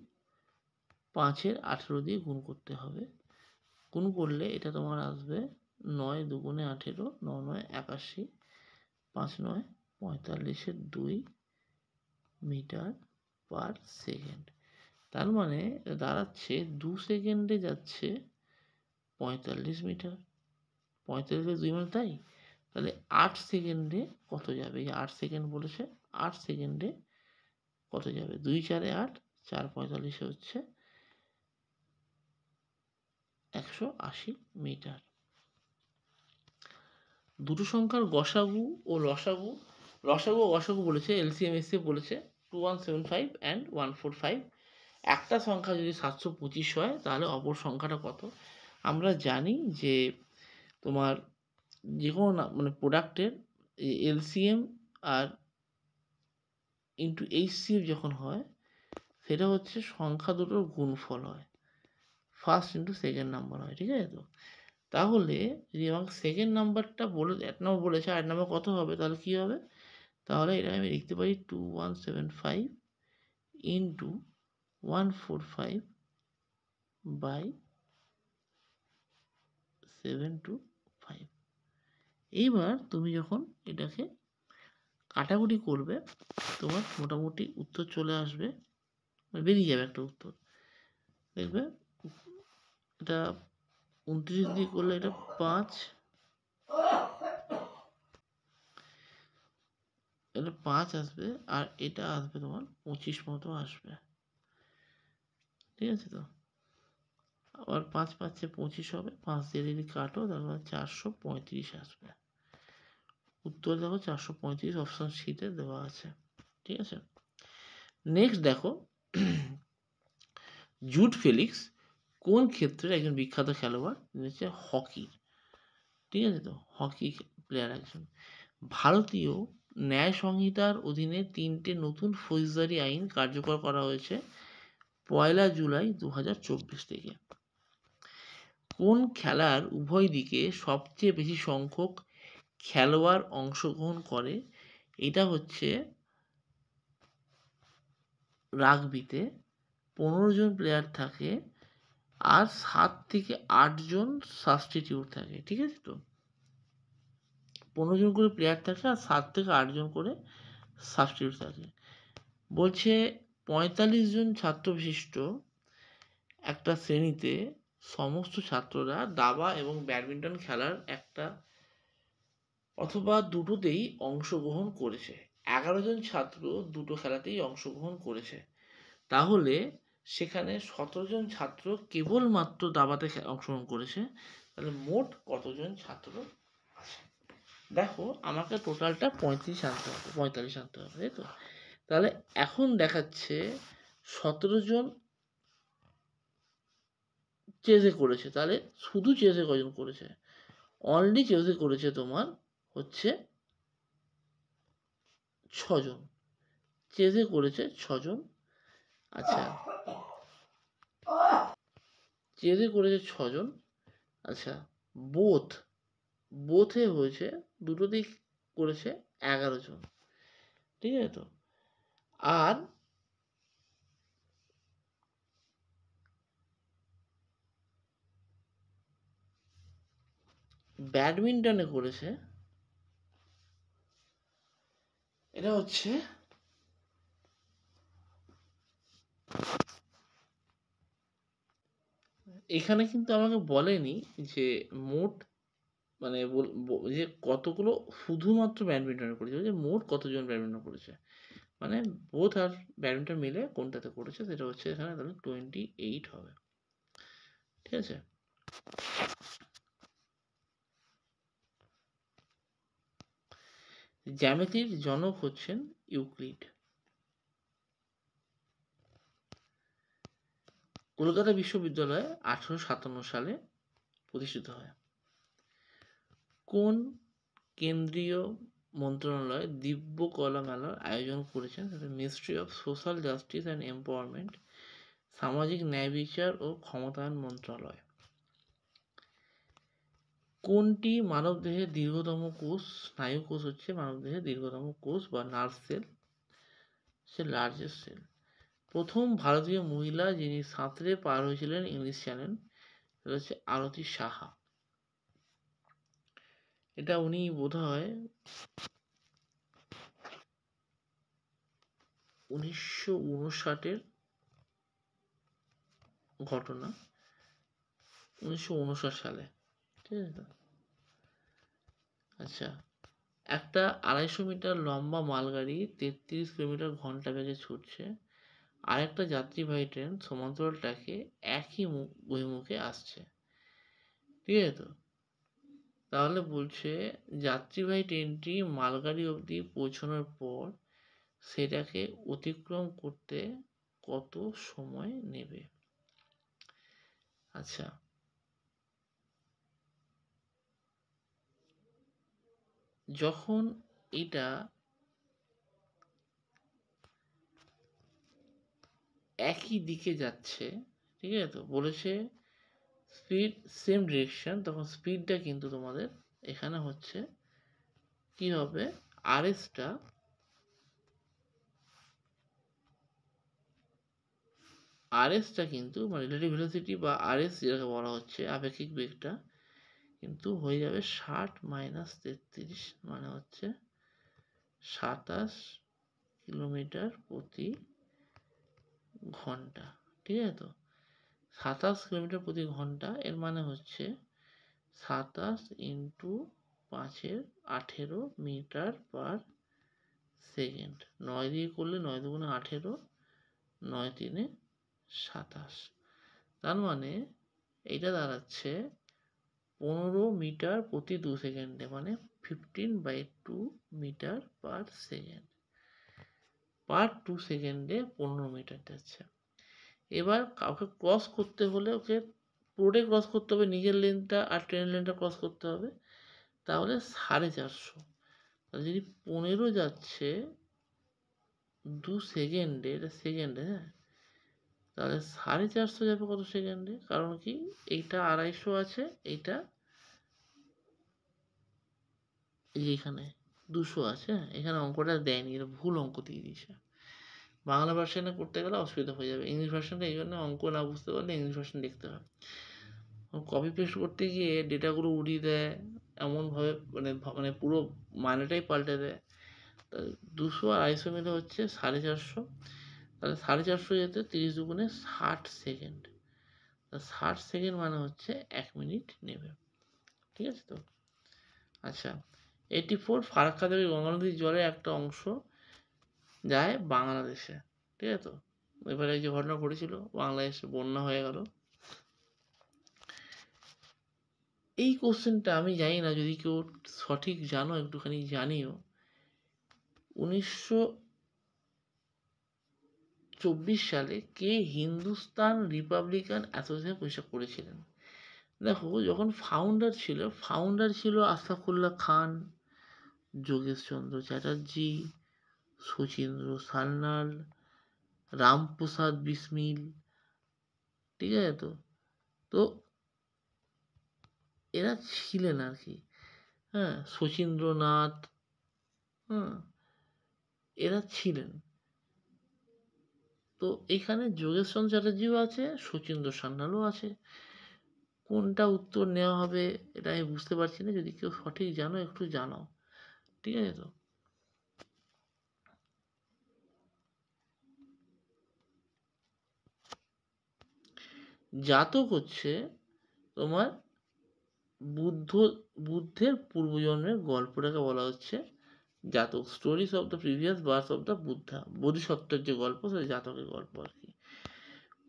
5-এর 18 দিয়ে গুণ করতে হবে। গুণ করলে এটা তোমার আসবে 9 দুগুণে 18, 9 9 81, 5 9 45-এর 2 মিটার পার সেকেন্ড। তার মানে দাঁড়াচ্ছে 2 সেকেন্ডে যাচ্ছে 45 মিটার। 45 2 মানে তাই, তাহলে 8 সেকেন্ডে কত যাবে? এই 8 সেকেন্ড বলেছে, 8 সেকেন্ডে কত যাবে? 2 4 8, 4 45 হচ্ছে 180 মিটার। দুটো সংখ্যার গসাগু ও লসাগু, লসাগু ও গসাগু বলেছে, এলসিএম এসসিএফ বলেছে 2175 অ্যান্ড 145। একটা সংখ্যা যদি 725 হয় তাহলে অপর সংখ্যাটা কত? আমরা জানি যে তোমার যে কোনো মানে প্রোডাক্টের এলসিএম আর ইন্টু এইচসিএফ যখন হয় সেটা হচ্ছে সংখ্যা দুটোর গুণফল হয়, ফার্স্ট ইন্টু সেকেন্ড নাম্বার হয়। ঠিক আছে তো, তাহলে যদি আমাকে সেকেন্ড নাম্বারটা বলে, 1 নম্বর বলেছে, 8 নম্বর কত হবে? তাহলে কী হবে? তাহলে এটা আমি লিখতে পারি 2175 ইন্টু 145 বাই 725। এইবার তুমি যখন এটাকে কাটাকুটি করবে তোমার মোটামুটি উত্তর চলে আসবে, বেরিয়ে যাবে একটা উত্তর। দেখবে এটা 29 দিয়ে করলে এটা 5, এটা 5 আসবে, আর এটা আসবে তোমার 25 মতো আসবে। ঠিক আছে তো, আবার 5 5 25 হবে, 5 দিয়ে যদি কাটো তাহলে 435 আসবে। উত্তর দেখো 435 অপশান সিতে দেওয়া আছে। ঠিক আছে, নেক্সট দেখো জুড ফেলিক্স কোন ক্ষেত্রের একজন বিখ্যাত খেলোয়াড়? তিনি হচ্ছে হকি, ঠিক আছে তো, হকি প্লেয়ার একজন। ভারতীয় ন্যায় সংহিতার অধীনে 3টে নতুন ফৌজদারি আইন কার্যকর করা হয়েছে 1 জুলাই 2024 থেকে। কোন খেলার উভয় দিকে সবচেয়ে বেশি সংখ্যক খেলোয়াড় অংশগ্রহণ করে? এটা হচ্ছে রাগবিতে 15 জন প্লেয়ার থাকে আর 7 থেকে 8 জন সাবস্টিটিউট থাকে, ঠিক আছে তো। 15 জন করে প্লেয়ার থাকে আর 7 থেকে 8 জন করে সাবস্টিটিউট থাকে। বলছে 45 জন ছাত্র বিশিষ্ট একটা শ্রেণীতে সমস্ত ছাত্ররা দাবা এবং ব্যাডমিন্টন খেলার একটা অথবা দুটোতেই অংশগ্রহণ করেছে। 11 জন ছাত্র দুটো খেলাতেই অংশগ্রহণ করেছে। তাহলে সেখানে 17 জন ছাত্র কেবলমাত্র দাবাতে অংশগ্রহণ করেছে। তাহলে মোট কতজন ছাত্র আছে? দেখো আমাকে টোটালটা 45 আনতে হবে, 45 আনতে হবে, তাই তো। তাহলে এখন দেখাচ্ছে 17 জন চেসে করেছে। তাহলে শুধু চেসে কজন করেছে? অনলি চেসে করেছে তোমার হচ্ছে 6 জন। চেসে করেছে 6 জন। আচ্ছা, চেসে করেছে 6 জন। আচ্ছা, বোথে হয়েছে, দুটোতেই করেছে 11 জন, ঠিক আছে তো। আর ব্যাডমিন্টনে করেছে, এটা হচ্ছে এখানে কিন্তু আমাকে বলেনি যে মোট মানে যে কতগুলো শুধুমাত্র ব্যাডমিন্টনে করেছে, যে মোট কতজন ব্যাডমিন্টন করেছে, মানে বোথ আর ব্যাডমিন্টন মিলে কোনটাতে করেছে সেটা হচ্ছে এখানে তাহলে 28 হবে, ঠিক আছে। জ্যামিতির জনক হচ্ছেন ইউক্লিড। কলকাতা বিশ্ববিদ্যালয় 1857 সালে প্রতিষ্ঠিত হয়। কোন কেন্দ্রীয় মন্ত্রণালয় দিব্য কলা মেলার আয়োজন করেছেন? সেটা ministry of social justice and empowerment, সামাজিক ন্যায় বিচার ও ক্ষমতায়ন মন্ত্রণালয়। কোনটি মানবদেহের দীর্ঘতম কোষ? স্নায়ু কোষ হচ্ছে মানবদেহের দীর্ঘতম কোষ বা নার্ভ সেল, সে লার্জেস্ট সেল। প্রথম ভারতীয় মহিলা যিনি সাঁতরে পার হয়েছিলেন ইংলিশ চ্যানেল, সেটা হচ্ছে আরতি সাহা। এটা উনি বোধহয় 1959-এর ঘটনা, 1959 সালে, ঠিক আছে তো। আচ্ছা, একটা 250 মিটার লম্বা মালগাড়ি 33 কিলোমিটার ঘন্টা বেগে ছুটছে, আর একটা যাত্রীবাহী ট্রেন সমান্তরাল ট্র্যাকে একই অভিমুখে আসছে, ঠিক আছে তো। তাহলে বলছে যাত্রীবাহী ট্রেনটি মালগাড়ি অবধি পৌঁছানোর পর সেটাকে অতিক্রম করতে কত সময় নেবে? আচ্ছা, যখন এটা একই দিকে যাচ্ছে, ঠিক আছে তো, বলেছে স্পিড সেম ডিরেকশন, তখন স্পিডটা কিন্তু তোমাদের এখানে হচ্ছে কি হবে, আরএসটা কিন্তু মানে রিলেটিভ ভেলোসিটি বা আরএস যেটাকে বলা হচ্ছে আপেক্ষিক বেগটা, কিন্তু হয়ে যাবে 60 মাইনাস 33, মানে হচ্ছে 27 কিলোমিটার প্রতি ঘন্টা, ঠিক আছে তো। 27 কিলোমিটার প্রতি ঘন্টা এর মানে হচ্ছে 27 ইন্টু 5-এর 18 মিটার পার সেকেন্ড। 9 দিয়ে করলে 9 দুগুণে 18, 9 তিনে 27, তার মানে এইটা দাঁড়াচ্ছে 15 মিটার প্রতি 2 সেকেন্ডে, মানে 15/2 মিটার পার সেকেন্ড। পার 2 সেকেন্ডে 15 মিটার যাচ্ছে। এবার কাউকে ক্রস করতে হলে ওকে পুরোটাই ক্রস করতে হবে, নিজের লেনটা আর ট্রেনের লেনটা ক্রস করতে হবে, তাহলে 450। তাহলে যদি 15 যাচ্ছে 2 সেকেন্ডে, এটা সেকেন্ডে, হ্যাঁ, তাহলে 450 যাবে কত সেকেন্ডে? কারণ কি, এইটা 250 আছে, এইটা এই যে এখানে 200 আছে, হ্যাঁ, এখানে অঙ্কটা দেয়নি, এটা ভুল অঙ্ক দিয়ে দিয়েছে। বাংলা ভার্সানে করতে গেলে অসুবিধা হয়ে যাবে, ইংলিশ ভার্সানটা এই জন্য অঙ্ক না বুঝতে পারলে ইংলিশ ভার্সান দেখতে হয়। কপি পেস্ট করতে গিয়ে ডেটাগুলো উড়িয়ে দেয় এমনভাবে, মানে পুরো মানেটাই পাল্টে দেয়। 200 আর 250 মিলে হচ্ছে 450। তাহলে 450 যেতে 30 দুগুণে 60 সেকেন্ড। 60 সেকেন্ড মানে হচ্ছে 1 মিনিট নেবে। ঠিক আছে তো? আচ্ছা, 84 ফারাক্কা থেকে গঙ্গা নদীর জলের একটা অংশ যায় বাংলাদেশে। ঠিক আছে তো? এবারে যে ঘটনা ঘটেছিল, বাংলাদেশে বন্যা হয়ে গেল। এই কোশ্চেনটা আমি জানি না, যদি কেউ সঠিক জানো একটুখানি জানিও। 1924 সালে কে হিন্দুস্তান রিপাবলিকান অ্যাসোসিয়েশন প্রতিষ্ঠা করেছিলেন? দেখো, যখন ফাউন্ডার ছিল আশফাকুল্লাহ খান, যোগেশচন্দ্র চ্যাটার্জি, শচীন্দ্র সান্যাল, রামপ্রসাদ বিসমিল। ঠিক আছে তো? তো এরা ছিলেন আর কি, হ্যাঁ, শচীন্দ্রনাথ, হ্যাঁ, এরা ছিলেন। তো এখানে যোগেশচন্দ্র চ্যাটার্জিও আছে, শচীন্দ্র সান্যালও আছে। কোনটা উত্তর নেওয়া হবে এটা আমি বুঝতে পারছি না, যদি কেউ সঠিক জানো একটু জানাও। ঠিক আছে তো? জাতক হচ্ছে তোমার বুদ্ধের পূর্বজন্মের গল্পটাকে বলা হচ্ছে Jataka, stories of the previous birth of the Buddha, বোধিসত্ত্বের যে গল্প সেটা জাতকের গল্প আর কি।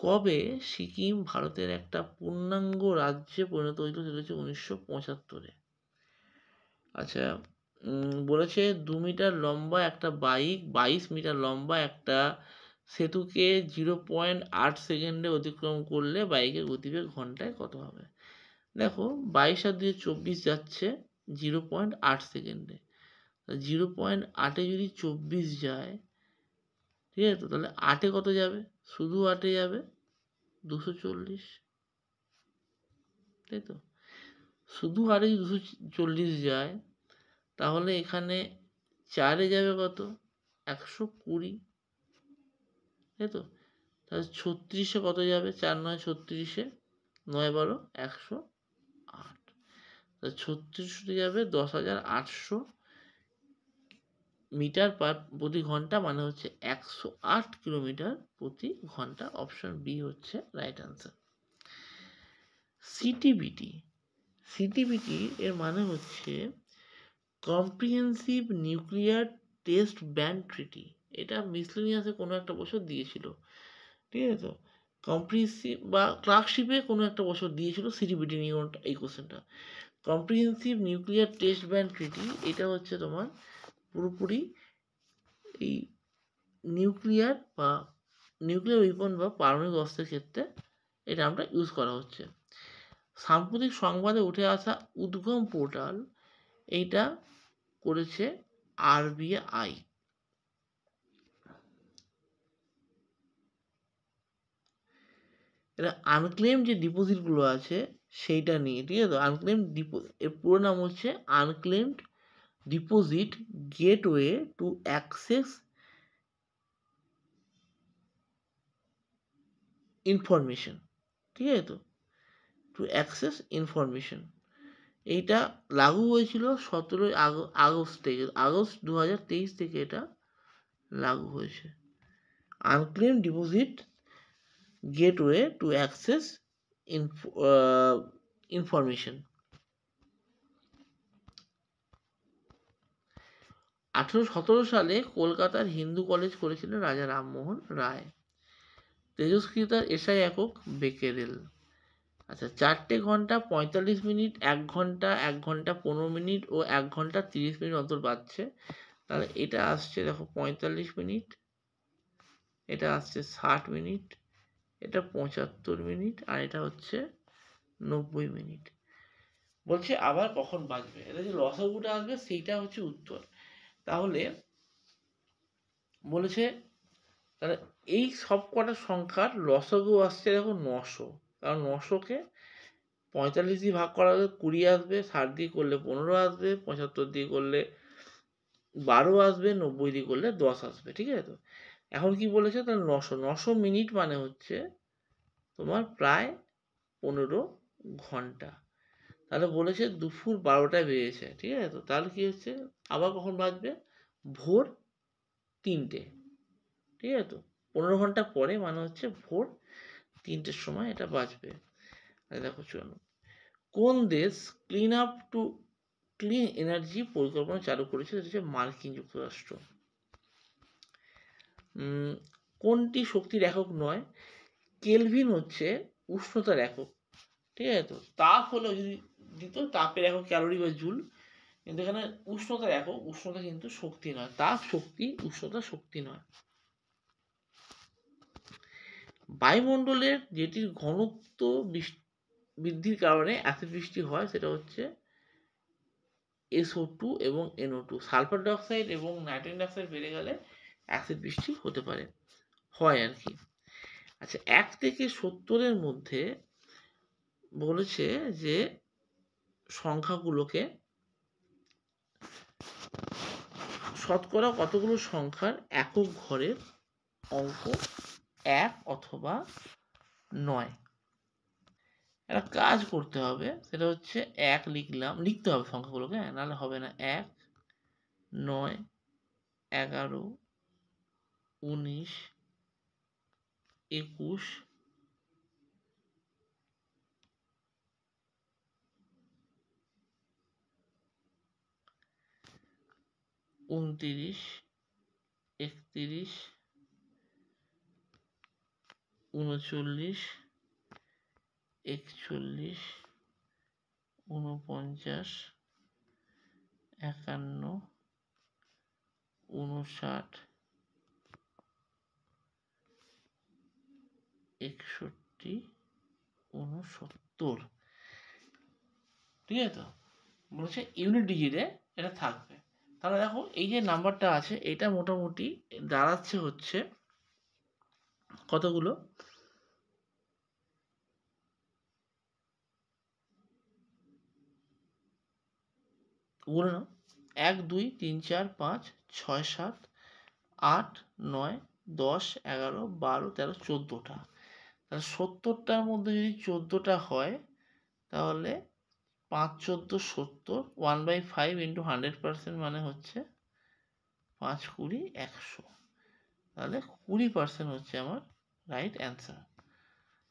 কবে সিকিম ভারতের একটা পূর্ণাঙ্গ রাজ্যে পরিণত হয়েছিল? সেটা হচ্ছে 1975-এ। আচ্ছা, বলেছে 2 মিটার লম্বা একটা বাইক 22 মিটার লম্বা একটা সেতুকে 0.8 সেকেন্ডে অতিক্রম করলে বাইকের গতিবেগ ঘন্টায় কত হবে? দেখো, 22 আর 2 24 যাচ্ছে 0.8 সেকেন্ডে। 0.8-এ যদি 24 যায়, ঠিক আছে তো? তাহলে 8-এ কত যাবে? শুধু 8-এ যাবে 240, তাই তো? শুধু 8-এ যদি 240 যায়, তাহলে এখানে 4-এ যাবে কত? 120, তাই তো? তাহলে 36-এ কত যাবে? 4 9 36-এ, 9 12 108। তাহলে 36 যাবে 10,800 মিটার প্রতি ঘন্টা, মানে হচ্ছে 108 কিলোমিটার প্রতি ঘন্টা। অপশন বি হচ্ছে রাইট আনসার। সিটিবিটি, সিটিবিটি এর মানে হচ্ছে comprehensive nuclear test ban treaty. এটা মিসলেনিয়াসে কোনো একটা বছর দিয়েছিল। ঠিক আছে তো? কম্প্রিহেন্সিভ বা ক্লার্কশিপে কোনো একটা বছর দিয়েছিল সিটিবিটি নিয়ে এই কোশ্চেনটা। Comprehensive nuclear test ban treaty, এটা হচ্ছে তোমার পুরোপুরি এই নিউক্লিয়ার উইপন বা পারমাণবিক অস্ত্রের ক্ষেত্রে এটা আমরা ইউজ করা হচ্ছে। সাম্প্রতিক সংবাদে উঠে আসা উদ্গম পোর্টাল, এইটা করেছে আরবিআই। এটা আনক্লেম যে ডিপোজিটগুলো আছে সেইটা নিয়ে। ঠিক আছে তো? আনক্লেম এর পুরো নাম হচ্ছে unclaimed deposit gateway to access information. ঠিক আছে তো? To access information. এইটা লাগু হয়েছিল 17 আগস্ট থেকে, আগস্ট 2023 থেকে এটা লাগু হয়েছে। Unclaim deposit gateway to access information. 1817 সালে কলকাতার হিন্দু কলেজ করেছিলেন রাজা রামমোহন রায়। তেজস্ক্রিয়তার এসআই একক বেকেরেল। আচ্ছা, 4 ঘন্টা 45 মিনিট, 1 ঘন্টা 1 ঘন্টা 15 মিনিট ও 1 ঘন্টা 30 মিনিট অন্তর বাজছে। তাহলে এটা আসছে দেখো 45 মিনিট, এটা আসছে 60 মিনিট, এটা 75 মিনিট, আর এটা হচ্ছে 90 মিনিট। বলছে আবার কখন বাজবে, এটা যে লসাগুটা আসবে সেইটা হচ্ছে উত্তর। তাহলে বলেছে, তাহলে এই সব কটা সংখ্যার লসাগু আসছে দেখো 900, কারণ 900কে 45 দিয়ে ভাগ করা হলে 20 আসবে, 60 দিয়ে করলে 15 আসবে, 75 দিয়ে করলে 12 আসবে, 90 দিয়ে করলে 10 আসবে। ঠিক আছে? তো এখন কি বলেছে, তাহলে 900 মিনিট মানে হচ্ছে তোমার প্রায় 15 ঘন্টা। তাহলে বলেছে দুপুর 12টায় বেজেছে। ঠিক আছে? তো তাহলে কি হচ্ছে, আবার কখন বাজবে, ভোর 3টে। ঠিক আছে? তো 15 ঘন্টা পরে মানে হচ্ছে ভোর 3টের সময় এটা বাজবে। দেখো চলো, কোন দেশ ক্লিন এনার্জি পরিকল্পনা চালু করেছে, সেটা হচ্ছে মার্কিন যুক্তরাষ্ট্র। কোনটি শক্তির একক নয়? কেলভিন হচ্ছে উষ্ণতার একক। ঠিক আছে? তো তাপ হলো যদি দিত, তাপের একক ক্যালোরি বা জুল, কিন্তু এখানে উষ্ণতার একক, উষ্ণতা কিন্তু শক্তি নয়, তাপ শক্তি, উষ্ণতা শক্তি নয়। বায়ুমণ্ডলের যেটির ঘনত্ব বৃদ্ধির কারণে অ্যাসিড বৃষ্টি হয়, সেটা হচ্ছে SO2 এবং NO2। সালফার ডাইঅক্সাইড এবং নাইট্রোজেন ডাইঅক্সাইড বেড়ে গেলে অ্যাসিড বৃষ্টি হতে পারে, হয় আর কি। আচ্ছা, 1 থেকে 70-এর মধ্যে বলেছে যে সংখ্যাগুলোকে শতকরা কতগুলো সংখ্যার একক ঘরের অঙ্ক 1 অথবা 9। একটা কাজ করতে হবে, সেটা হচ্ছে 1 লিখতে হবে সংখ্যাগুলোকে, নাহলে হবে না। 1, 9, 11, 19, 21, 29, 31, 39, 41, 49, 51, 59, 61, 69। ঠিক আছে? তো বলছে ইউনিট ডিজিটে এটা থাকবে। তাহলে দেখো এই যে নাম্বারটা আছে, এটা মোটামুটি দাঁড়াচ্ছে হচ্ছে কতগুলো, গুনে নাও। 1, 2, 3, 4, 5, 6, 7, 8, 9, 10, 11, 12, 13, 14টা। তাহলে 70টার মধ্যে যদি 14টা হয়, তাহলে 5, 14, 70, 1/5 ইন্টু 100% মানে হচ্ছে 5, 20, 100। তাহলে 20% হচ্ছে আমার রাইট অ্যান্সার।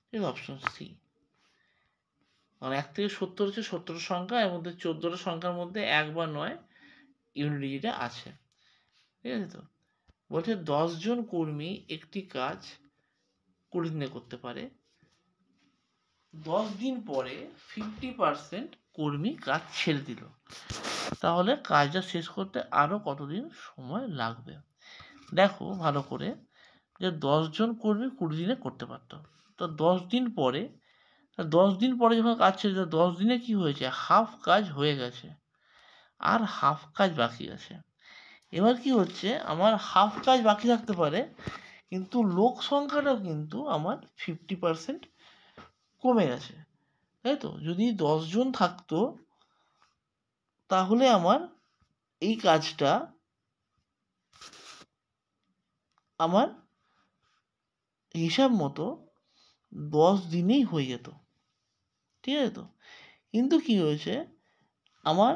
ঠিক, অপশন সি। কারণ 1 থেকে 70 হচ্ছে 70টা সংখ্যা, এর মধ্যে 14টা সংখ্যার মধ্যে 1 বা 9 ইউনিট ডিজিটে আছে। ঠিক আছে? তো বলছে 10 জন কর্মী একটি কাজ 20 দিনে করতে পারে, 10 দিন পরে 50% কর্মী কাজ ছেড়ে দিল, তাহলে কাজটা শেষ করতে আরও কতদিন সময় লাগবে? দেখো ভালো করে, যে 10 জন কর্মী 20 দিনে করতে পারতো, তো 10 দিন পরে, 10 দিন পরে যখন কাজ ছেড়ে দিল, 10 দিনে কি হয়েছে, হাফ কাজ হয়ে গেছে, আর হাফ কাজ বাকি আছে। এবার কি হচ্ছে, আমার হাফ কাজ বাকি থাকতে পারে, কিন্তু লোক সংখ্যাটাও কিন্তু আমার 50% কমে গেছে। তাই তো? যদি 10 জন থাকতো, তাহলে আমার এই কাজটা আমার হিসাব মতো 10 দিনেই হয়ে যেত। ঠিক আছে? তো কিন্তু কি হয়েছে, আমার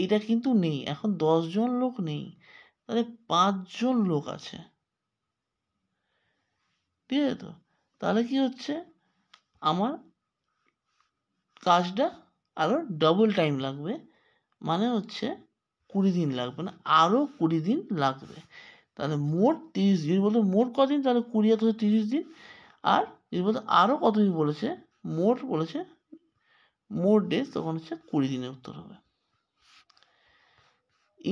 এটা কিন্তু নেই, এখন 10 জন লোক নেই, তাহলে 5 জন লোক আছে। ঠিক আছে? তো তাহলে কি হচ্ছে, আমার কাজটা আরও ডবল টাইম লাগবে, মানে হচ্ছে 20 দিন লাগবে না, আরও 20 দিন লাগবে। তাহলে মোট 30 দিন, বলতে মোট কদিন, তাহলে 20 আর 30 দিন, আর এর মধ্যে আরও কতদিন বলেছে, মোট বলেছে, মোট ডেজ, তখন হচ্ছে 20 দিনের উত্তর হবে।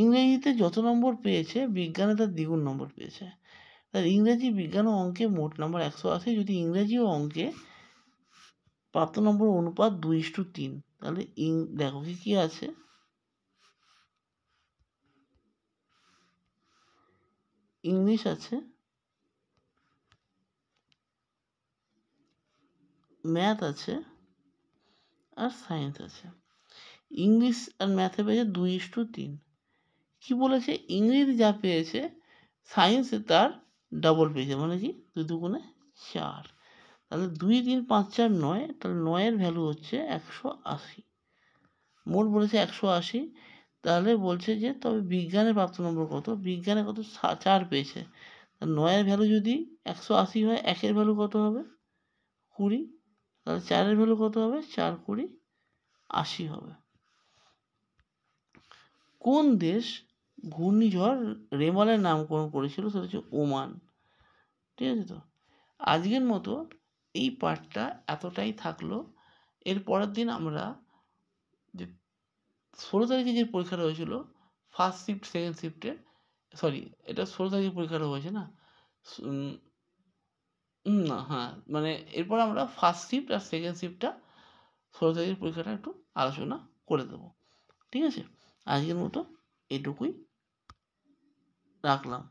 ইংরেজিতে যত নম্বর পেয়েছে, বিজ্ঞানে তার দ্বিগুণ নম্বর পেয়েছে। তার ইংরেজি, বিজ্ঞান ও অঙ্কে মোট নাম্বার 180, যদি ইংরেজি ও অঙ্কে প্রাপ্ত নম্বর অনুপাত 2:3। তাহলে দেখো কি আছে, ইংলিশ আছে, ম্যাথ আছে, আর সায়েন্স আছে। ইংলিশ আর ম্যাথে পেয়েছে 2:3। কি বলেছে, ইংরেজি যা পেয়েছে সায়েন্সে তার ডবল পেয়েছে, মানে কি 2 দুগুণে 4। তাহলে 2, 3, 5, 4, 9, তাহলে 9-এর ভ্যালু হচ্ছে 180। মোট বলেছে 180। তাহলে বলছে যে তবে বিজ্ঞানের প্রাপ্ত নম্বর কত, বিজ্ঞানে কত 4 পেয়েছে। 9-এর ভ্যালু যদি 180 হয়, 1-এর ভ্যালু কত হবে 20, তাহলে 4-এর ভ্যালু কত হবে 4, 20, 80 হবে। কোন দেশ ঘূর্ণিঝড় রেমালের নামকরণ করেছিল, সেটা হচ্ছে ওমান। ঠিক আছে, তো আজকের মতো এই পার্টটা এতটাই থাকলো। এর পরের দিন আমরা যে 16 তারিখে যে পরীক্ষাটা হয়েছিল ফার্স্ট শিফট সেকেন্ড শিফটের, সরি এটা 16 তারিখে পরীক্ষাটা হয়েছে না, না হ্যাঁ, মানে এরপর আমরা ফার্স্ট শিফট আর সেকেন্ড শিফটটা 16 তারিখের পরীক্ষাটা একটু আলোচনা করে দেবো। ঠিক আছে, আজকের মতো এটুকুই রাখলাম।